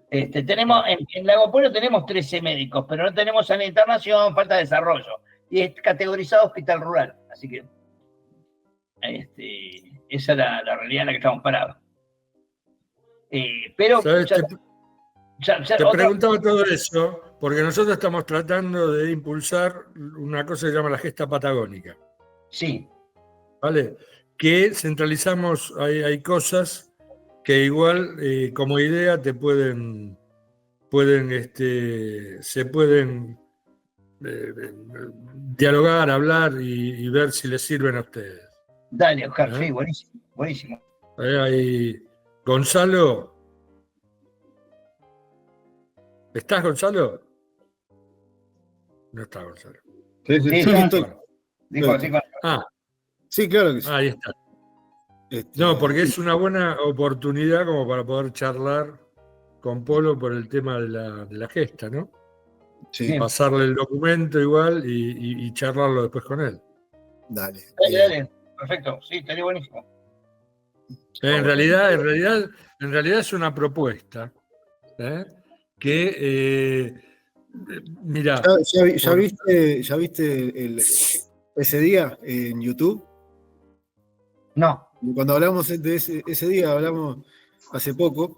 Tenemos en Lago Puelo tenemos 13 médicos, pero no tenemos sala de internación, falta desarrollo. Y es categorizado hospital rural. Así que esa es la realidad en la que estamos parados. Pero te preguntaba todo eso porque nosotros estamos tratando de impulsar una cosa que se llama la gesta patagónica. Sí. ¿Vale? Que centralizamos, hay cosas que igual como idea se pueden dialogar, hablar y ver si les sirven a ustedes. Dale, Oscar, sí, buenísimo. Ahí, Gonzalo. ¿Estás, Gonzalo? No está, Gonzalo. Sí, estoy. Sí, claro que sí. Ahí está. No, porque es una buena oportunidad como para poder charlar con Polo por el tema de la gesta, ¿no? Sí. Pasarle el documento igual y charlarlo después con él. Dale. Dale. Perfecto, sí, estaría buenísimo. En realidad es una propuesta, ¿eh? Que, mira, ¿Ya viste ese día en YouTube? No. Cuando hablamos de ese día, hablamos hace poco,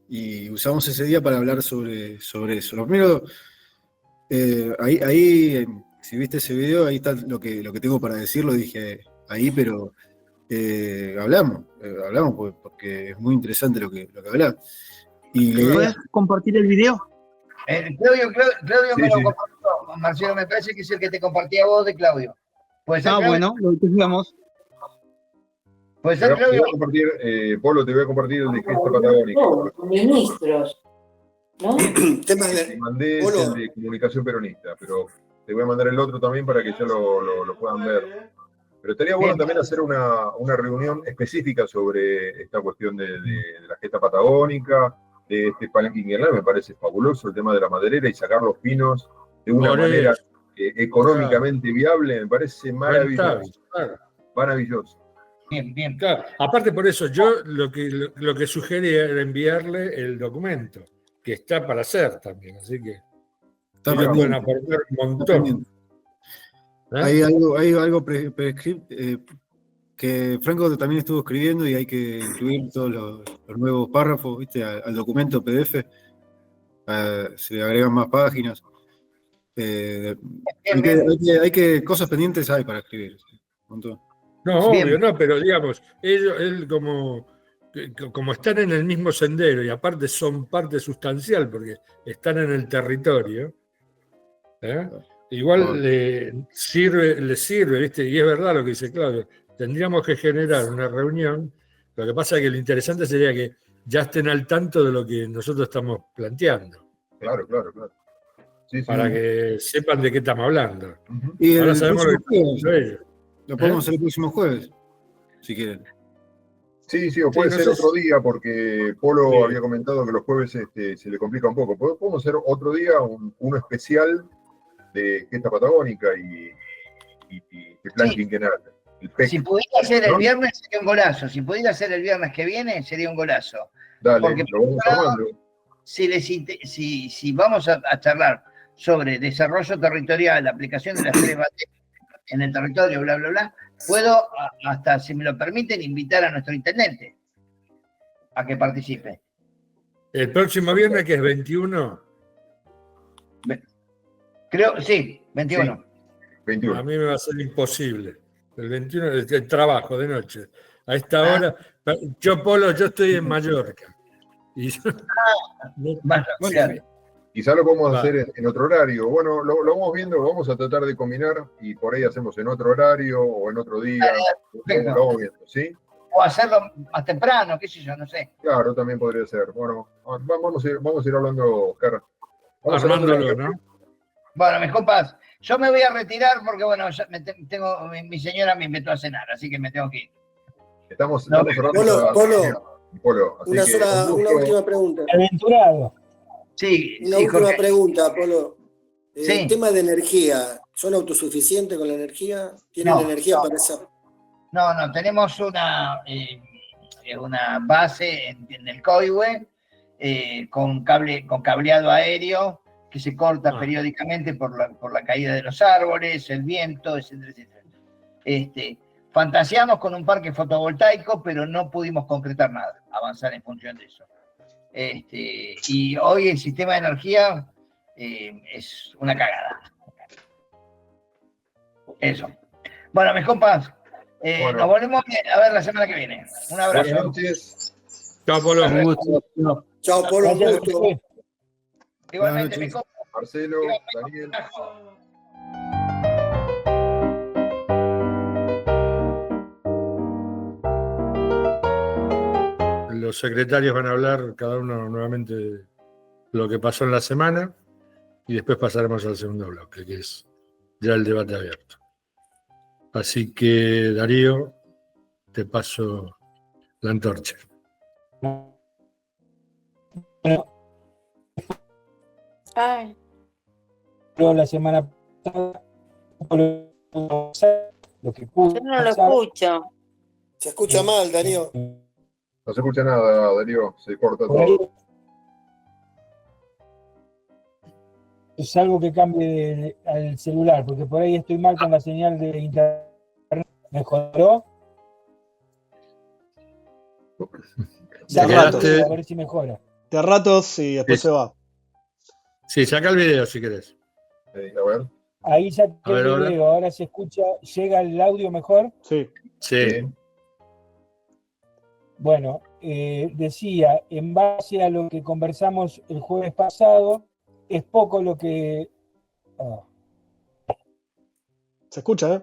y usamos ese día para hablar sobre eso. Lo primero, ahí, si viste ese video, ahí está lo que tengo para decir, lo dije ahí, pero hablamos porque es muy interesante lo que hablás. Y la idea, ¿Puedes compartir el video? Claudio Sí, me lo sí. compartió. Marcelo, me parece que es el que te compartía vos de Claudio. ¿Puede ser, Claudio? Bueno, lo decíamos. ¿Puede Te ser, voy Claudio? a compartir, Polo, te voy a compartir el de gesto patagónico. Ministros, ¿no? Temas Te de. mandé es Polo, el de comunicación peronista, pero te voy a mandar el otro también para que ya lo puedan ver. Pero estaría bueno también hacer una reunión específica sobre esta cuestión de la gesta patagónica, de este palenque invernal. Me parece fabuloso el tema de la maderera y sacar los pinos de una Por manera eso. económicamente viable. Me parece maravilloso. Rentable, claro. Maravilloso. Bien. Claro, aparte por eso, yo lo que sugería era enviarle el documento, que está para hacer también, así que está ellos pueden pendiente, aportar un está montón. pendiente. ¿Eh? Hay algo prescrito, que Franco también estuvo escribiendo, y hay que incluir todos los nuevos párrafos, ¿viste? Al documento PDF. Se le agregan más páginas. Cosas pendientes hay para escribir. Un montón. No, Bien. obvio, no, pero digamos, él como están en el mismo sendero y aparte son parte sustancial porque están en el territorio, ¿eh? Igual les sirve, ¿viste? Y es verdad lo que dice Claudio, tendríamos que generar una reunión. Lo que pasa es que lo interesante sería que ya estén al tanto de lo que nosotros estamos planteando. Claro. Sí, Para sí. que sepan de qué estamos hablando. Y Ahora el sabemos lo que próximo están haciendo ellos. lo podemos hacer el próximo jueves, si quieren. Sí, o puede no ser sé otro día, porque Polo Sí. había comentado que los jueves se le complica un poco. Podemos hacer otro día uno especial de gesta patagónica y plan Sí. quinquenal. El PEC. Si pudiera ser el ¿no? viernes, sería un golazo. Si pudiera ser el viernes que viene, sería un golazo. Dale, Porque lo vamos armando. si vamos a charlar sobre desarrollo territorial, aplicación de las 3 en el territorio, bla, bla, bla, puedo, hasta si me lo permiten, invitar a nuestro intendente a que participe. El próximo viernes, que es 21, Creo, sí, 21. Sí. 21. a mí me va a ser imposible. El 21 el trabajo de noche. A esta hora, Polo, yo estoy en Mallorca. Y Bueno, claro. Quizá lo podemos Va. hacer en otro horario. Bueno, lo vamos viendo, vamos a tratar de combinar y por ahí hacemos en otro horario o en otro día. Perfecto. Lo vamos viendo, ¿sí? O hacerlo más temprano, qué sé yo, no sé. Claro, también podría ser. Bueno, vamos a ir hablando, Oscar. Vamos armándolo, hablando de ¿no? Bueno, mis compas, yo me voy a retirar porque, bueno, ya mi señora me invitó a cenar, así que me tengo que ir. Estamos No, cerrando. Polo, así una que una última pregunta. Aventurado. Sí, Una sí, última Jorge. pregunta, Polo. Sí. El tema de energía, ¿son autosuficientes con la energía? ¿Tienen No, energía no. para esa? No, tenemos una base en el Coihue con cableado aéreo que se corta periódicamente por la caída de los árboles, el viento, etcétera. Fantaseamos con un parque fotovoltaico, pero no pudimos concretar nada, avanzar en función de eso. Y hoy el sistema de energía es una cagada. Eso. Bueno, mis compas, nos volvemos a ver la semana que viene. Un abrazo. Buenas noches. Chao, Polo. Un gusto. Chao, Polo, un gusto. Igualmente, mis compas. Marcelo, Daniel. Los secretarios van a hablar cada uno nuevamente de lo que pasó en la semana y después pasaremos al segundo bloque, que es ya el debate abierto. Así que, Darío, te paso la antorcha. Ay, La semana pasada, lo que pudo yo no lo pasar, escucho. Se escucha mal, Darío. No se escucha nada, Darío, se corta Por ahí todo. es algo que cambie al celular, porque por ahí estoy mal con la señal de internet. ¿Mejoró? De Te ratos. quedaste- A ver si mejora. De ratos y después Sí. se va. Sí, saca el video si querés. A ver. Ahí saqué A ver, el ahora. video, ahora se escucha, llega el audio mejor. Sí. Sí. Bueno, decía, en base a lo que conversamos el jueves pasado, es poco lo que... Se escucha, ¿eh?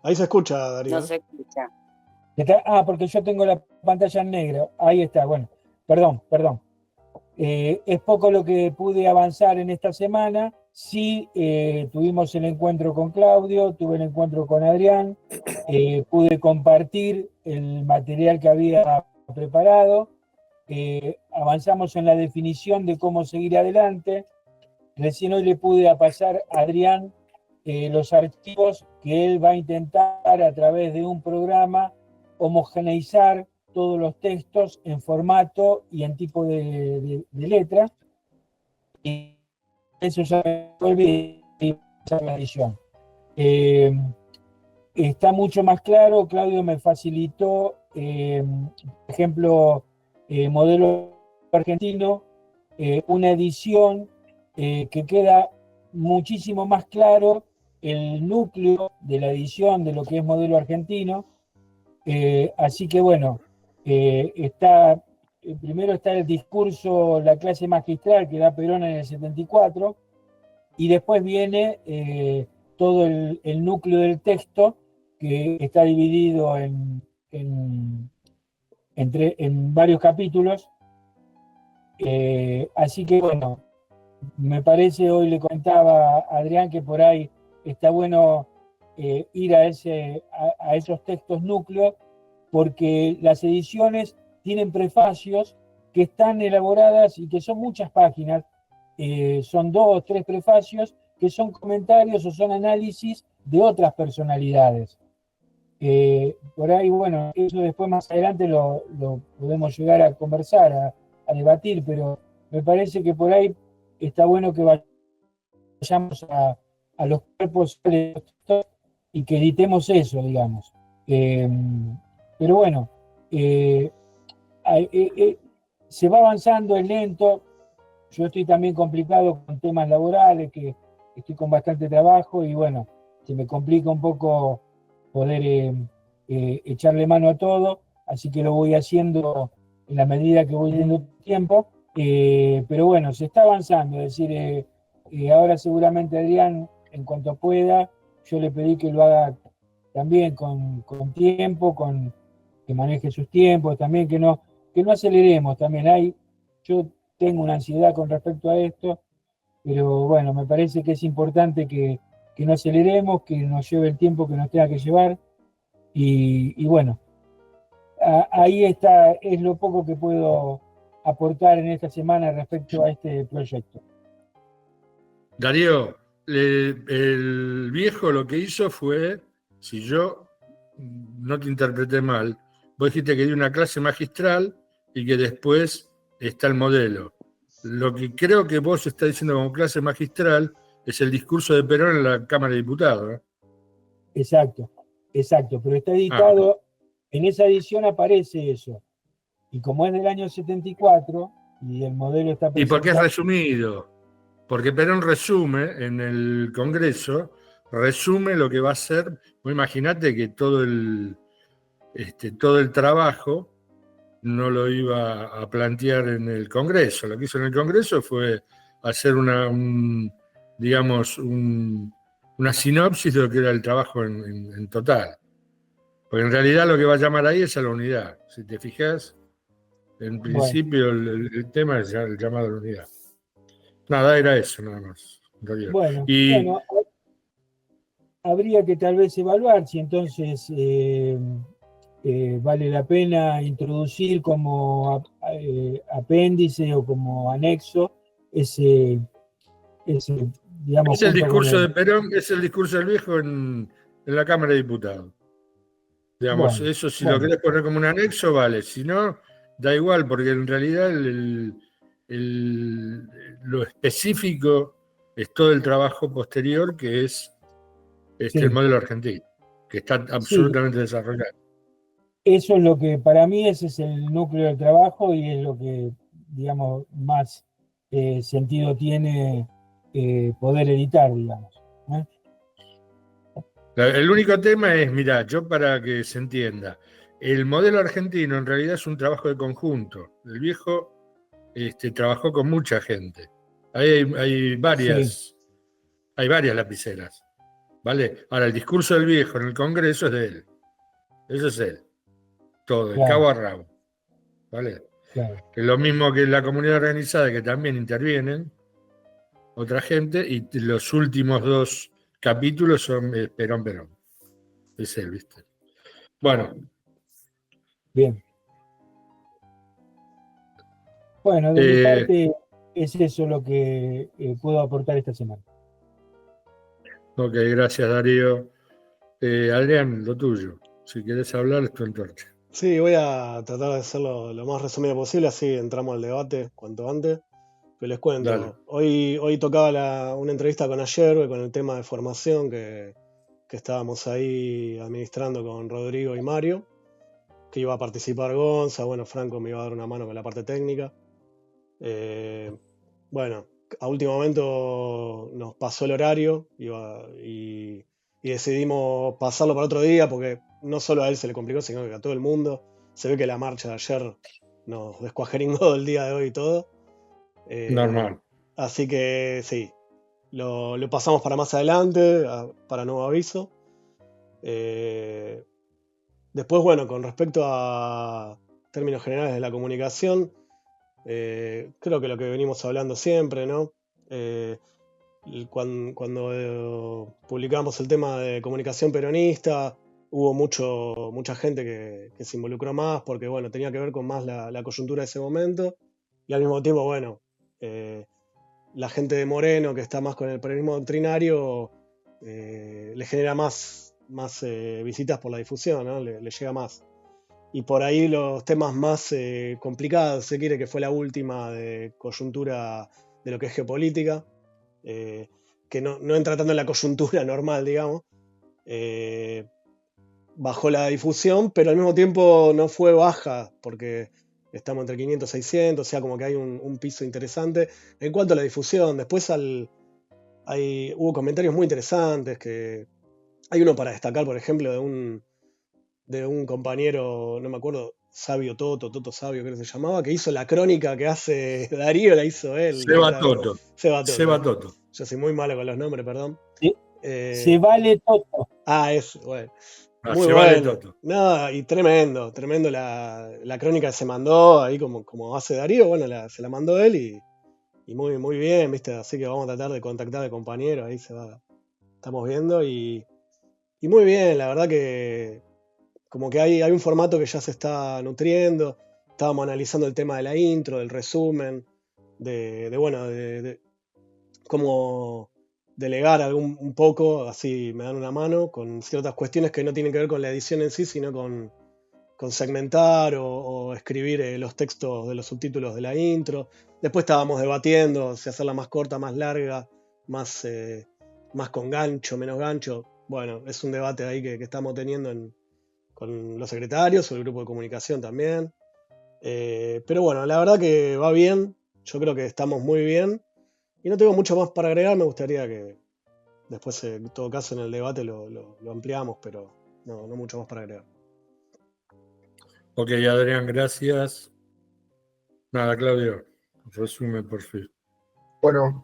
Ahí se escucha, Darío. No se escucha. Porque yo tengo la pantalla en negro. Ahí está, bueno, perdón. Es poco lo que pude avanzar en esta semana. Sí, tuvimos el encuentro con Claudio, tuve el encuentro con Adrián, pude compartir el material que había preparado, avanzamos en la definición de cómo seguir adelante. Recién hoy le pude pasar a Adrián los archivos que él va a intentar a través de un programa homogeneizar todos los textos en formato y en tipo de letra. Y eso ya me olvidé la edición. Está mucho más claro. Claudio me facilitó, por ejemplo, modelo argentino, una edición que queda muchísimo más claro el núcleo de la edición de lo que es modelo argentino. Así que bueno, primero está el discurso, la clase magistral que da Perón en el 74, y después viene todo el núcleo del texto, que está dividido en varios capítulos. Así que bueno, me parece, hoy le comentaba a Adrián que por ahí está bueno ir a esos textos núcleos, porque las ediciones tienen prefacios que están elaboradas y que son muchas páginas, son 2 o 3 prefacios que son comentarios o son análisis de otras personalidades. Por ahí, bueno, eso después más adelante lo podemos llegar a conversar, a debatir, pero me parece que por ahí está bueno que vayamos a los cuerpos y que editemos eso, digamos. Pero bueno, se va avanzando, es lento. Yo estoy también complicado con temas laborales, que estoy con bastante trabajo y bueno, se me complica un poco poder echarle mano a todo, así que lo voy haciendo en la medida que voy teniendo tiempo. Pero bueno, se está avanzando, es decir, ahora seguramente Adrián, en cuanto pueda, yo le pedí que lo haga también con tiempo, que maneje sus tiempos, también que no aceleremos también. Yo tengo una ansiedad con respecto a esto, pero bueno, me parece que es importante que no aceleremos, que nos lleve el tiempo que nos tenga que llevar, y bueno, ahí está, es lo poco que puedo aportar en esta semana respecto a este proyecto. Darío, el viejo lo que hizo fue, si yo no te interpreté mal, vos dijiste que dio una clase magistral y que después está el modelo. Lo que creo que vos estás diciendo como clase magistral es el discurso de Perón en la Cámara de Diputados, ¿no? Exacto, pero está editado, en esa edición aparece eso. Y como es del año 74 y el modelo está presentado... ¿Y por qué es resumido? Porque Perón resume en el Congreso, resume lo que va a ser. Imagínate que todo el trabajo no lo iba a plantear en el Congreso. Lo que hizo en el Congreso fue hacer una sinopsis de lo que era el trabajo en total. Porque en realidad lo que va a llamar ahí es a la unidad. Si te fijas, en principio el tema es el llamado a la unidad. Nada, era eso, nada más. Bueno, habría que tal vez evaluar si entonces vale la pena introducir como apéndice o como anexo ese digamos... Es el discurso de Perón, es el discurso del viejo en la Cámara de Diputados. Digamos, Bueno, eso si lo bueno, querés poner como un anexo, vale. Si no, da igual, porque en realidad lo específico es todo el trabajo posterior, que es el sí, modelo argentino, que está sí, absolutamente desarrollado. eso es lo que para mí ese es el núcleo del trabajo y es lo que, digamos, más sentido tiene poder editar, digamos. ¿Eh? El único tema es, mira, yo para que se entienda, el modelo argentino en realidad es un trabajo de conjunto. El viejo trabajó con mucha gente. Hay Sí, varias lapiceras, ¿vale? Ahora, el discurso del viejo en el Congreso es de él. Eso es él. Todo, de claro, cabo a rabo, ¿vale? claro. Que es lo mismo que la comunidad organizada, que también intervienen otra gente, y los últimos dos capítulos son Perón, Perón. Es él, ¿viste? Bueno, Bien. Bueno, de mi eh, parte es eso lo que puedo aportar esta semana. ok, gracias Darío. Adrián, lo tuyo. Si querés hablar, es tu entorcha. Sí, voy a tratar de hacerlo lo más resumido posible, así entramos al debate cuanto antes. Pero les Dale. cuento, hoy tocaba una entrevista con Ayer con el tema de formación que estábamos ahí administrando con Rodrigo y Mario, que iba a participar Gonza, bueno, Franco me iba a dar una mano con la parte técnica. Bueno, a último momento nos pasó el horario y decidimos pasarlo para otro día porque no solo a él se le complicó, sino que a todo el mundo. Se ve que la marcha de ayer nos descuajeringó el día de hoy y todo. Normal. Así que sí, lo pasamos para más adelante, para nuevo aviso. Después, bueno, con respecto a términos generales de la comunicación, creo que lo que venimos hablando siempre, ¿no? Cuando publicamos el tema de comunicación peronista, hubo mucha gente que se involucró más porque, bueno, tenía que ver con más la coyuntura de ese momento. Y al mismo tiempo, bueno, la gente de Moreno, que está más con el peronismo doctrinario, le genera más visitas por la difusión, ¿no? Le llega más. Y por ahí los temas más complicados, se quiere, que fue la última de coyuntura de lo que es geopolítica, que no entra tanto en la coyuntura normal, digamos, bajó la difusión, pero al mismo tiempo no fue baja, porque estamos entre 500 y 600, o sea, como que hay un piso interesante. En cuanto a la difusión, después hubo comentarios muy interesantes, que hay uno para destacar, por ejemplo, de un compañero, no me acuerdo, Toto Sabio, creo que se llamaba, que hizo la crónica que hace Darío, la hizo él Seba directamente. Toto. Seba Toto. Toto. Yo soy muy malo con los nombres, perdón. Sí. Se vale Toto. Bueno. Ah, Muy se bueno. vale Toto. No, y tremendo la crónica que se mandó, ahí como hace Darío, bueno, se la mandó él y muy bien, ¿viste? Así que vamos a tratar de contactar al compañero, ahí estamos viendo y muy bien, la verdad que como que hay un formato que ya se está nutriendo. Estábamos analizando el tema de la intro, del resumen, de cómo delegar un poco, así me dan una mano, con ciertas cuestiones que no tienen que ver con la edición en sí, sino con segmentar o escribir los textos de los subtítulos de la intro. Después estábamos debatiendo si hacerla más corta, más larga, más con gancho, menos gancho. Bueno, es un debate ahí que estamos teniendo con los secretarios o el grupo de comunicación también. Pero bueno, la verdad que va bien. Yo creo que estamos muy bien. Y no tengo mucho más para agregar. Me gustaría que después, en todo caso, en el debate lo ampliamos, pero no mucho más para agregar. Ok, Adrián, gracias. Nada, Claudio, resumen por fin. Bueno,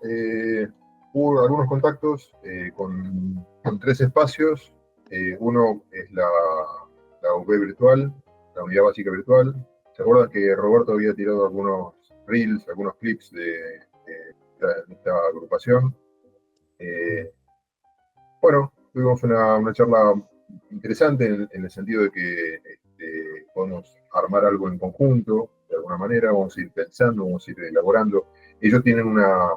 hubo algunos contactos con 3 espacios. Uno es la UB virtual, la unidad básica virtual. ¿Se acuerdan que Roberto había tirado algunos reels, algunos clips de esta agrupación? Bueno, tuvimos una charla interesante en el sentido de que podemos armar algo en conjunto, de alguna manera, vamos a ir pensando, vamos a ir elaborando. Ellos tienen una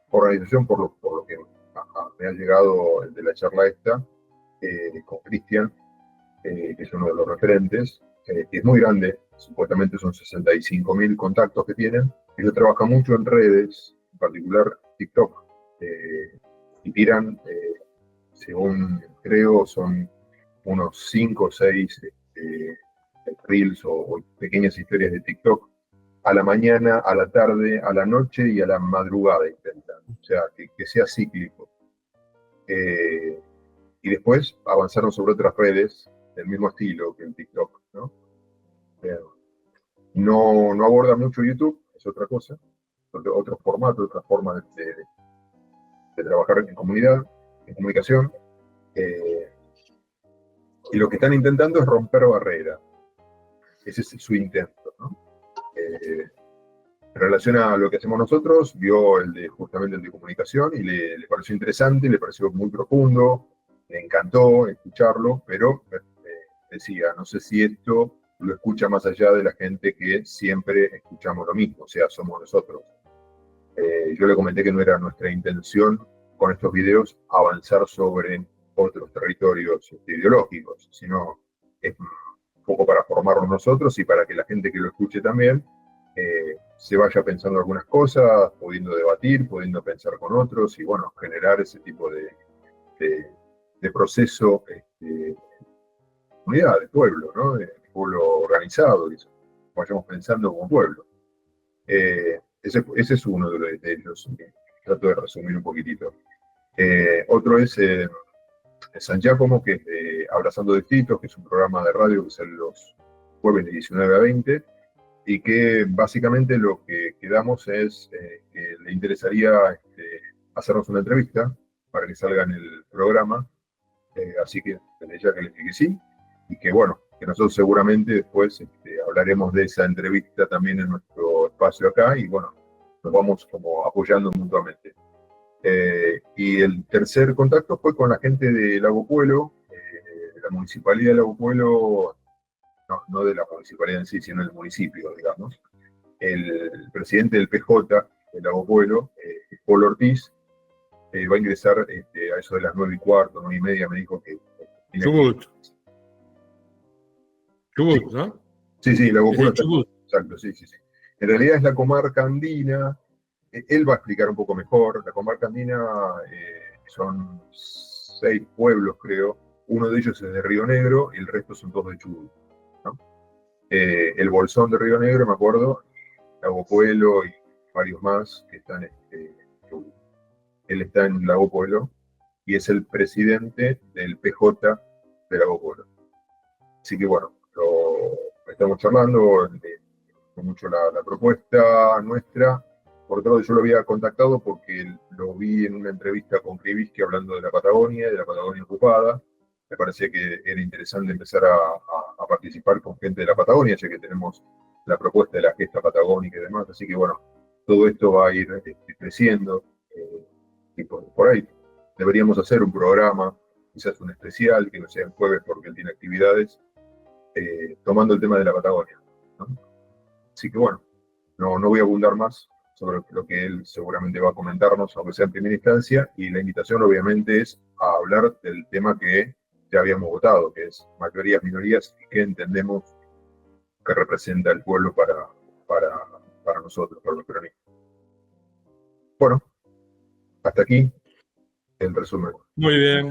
organización, por lo que me ha llegado de la charla esta, con Cristian, que es uno de los referentes, que es muy grande, supuestamente son 65.000 contactos que tienen. Ellos trabajan mucho en redes, en particular TikTok, y tiran, según creo, son unos 5 o 6 reels o pequeñas historias de TikTok a la mañana, a la tarde, a la noche y a la madrugada intentan, o sea, que sea cíclico. Y después avanzaron sobre otras redes del mismo estilo que el TikTok, ¿no? No aborda mucho YouTube, es otra cosa, otro formato, otra forma de trabajar en comunidad, en comunicación. Y lo que están intentando es romper barreras. Ese es su intento, ¿no? En relación a lo que hacemos nosotros, vio justamente el de comunicación y le pareció interesante, le pareció muy profundo, le encantó escucharlo, pero decía, no sé si esto lo escucha más allá de la gente que siempre escuchamos lo mismo, o sea, somos nosotros. Yo le comenté que no era nuestra intención con estos videos avanzar sobre otros territorios ideológicos, sino es un poco para formarnos nosotros y para que la gente que lo escuche también se vaya pensando algunas cosas, pudiendo debatir, pudiendo pensar con otros y bueno, generar ese tipo de proceso de comunidad, de pueblo, ¿no? De pueblo organizado, y vayamos pensando como pueblo. Ese es uno de ellos, que trato de resumir un poquitito. Otro es San Giacomo, que es Abrazando Distritos, que es un programa de radio que sale los jueves de 19 a 20, y que básicamente lo que quedamos es que le interesaría hacernos una entrevista para que salga en el programa, así que desde ya que le dije que sí, y que bueno, que nosotros seguramente después hablaremos de esa entrevista también en nuestro espacio acá, y bueno, nos vamos como apoyando mutuamente. Y el tercer contacto fue con la gente de Lago Puelo, de la municipalidad de Lago Puelo, no de la municipalidad en sí, sino del municipio, digamos. El presidente del PJ de Lago Puelo, Polo Ortiz, va a ingresar a eso de las 9:15, 9:30, me dijo que... Chubut, ¿no? Sí, Lago Puelo. Chubut. Exacto, sí. En realidad es la comarca andina. Él va a explicar un poco mejor. La comarca andina son 6 pueblos, creo. Uno de ellos es de Río Negro y el resto son 2 de Chubut, ¿no? El Bolsón de Río Negro, me acuerdo, Lago Puelo y varios más que están en Chubut. Él está en Lago Puelo y es el presidente del PJ de Lago Puelo. Así que bueno, estamos charlando, con mucho la propuesta nuestra. Por otro lado, yo lo había contactado porque lo vi en una entrevista con Krivitsky hablando de la Patagonia ocupada. Me parecía que era interesante empezar a participar con gente de la Patagonia, ya que tenemos la propuesta de la gesta patagónica y demás. Así que bueno, todo esto va a ir creciendo. Y por ahí deberíamos hacer un programa, quizás un especial, que no sea el jueves porque él tiene actividades, tomando el tema de la Patagonia, ¿no? Así que bueno, no voy a abundar más sobre lo que él seguramente va a comentarnos, aunque sea en primera instancia, y la invitación obviamente es a hablar del tema que ya habíamos votado, que es mayorías, minorías, y qué entendemos que representa el pueblo para nosotros, para los peronistas. Bueno, hasta aquí el resumen. Muy bien.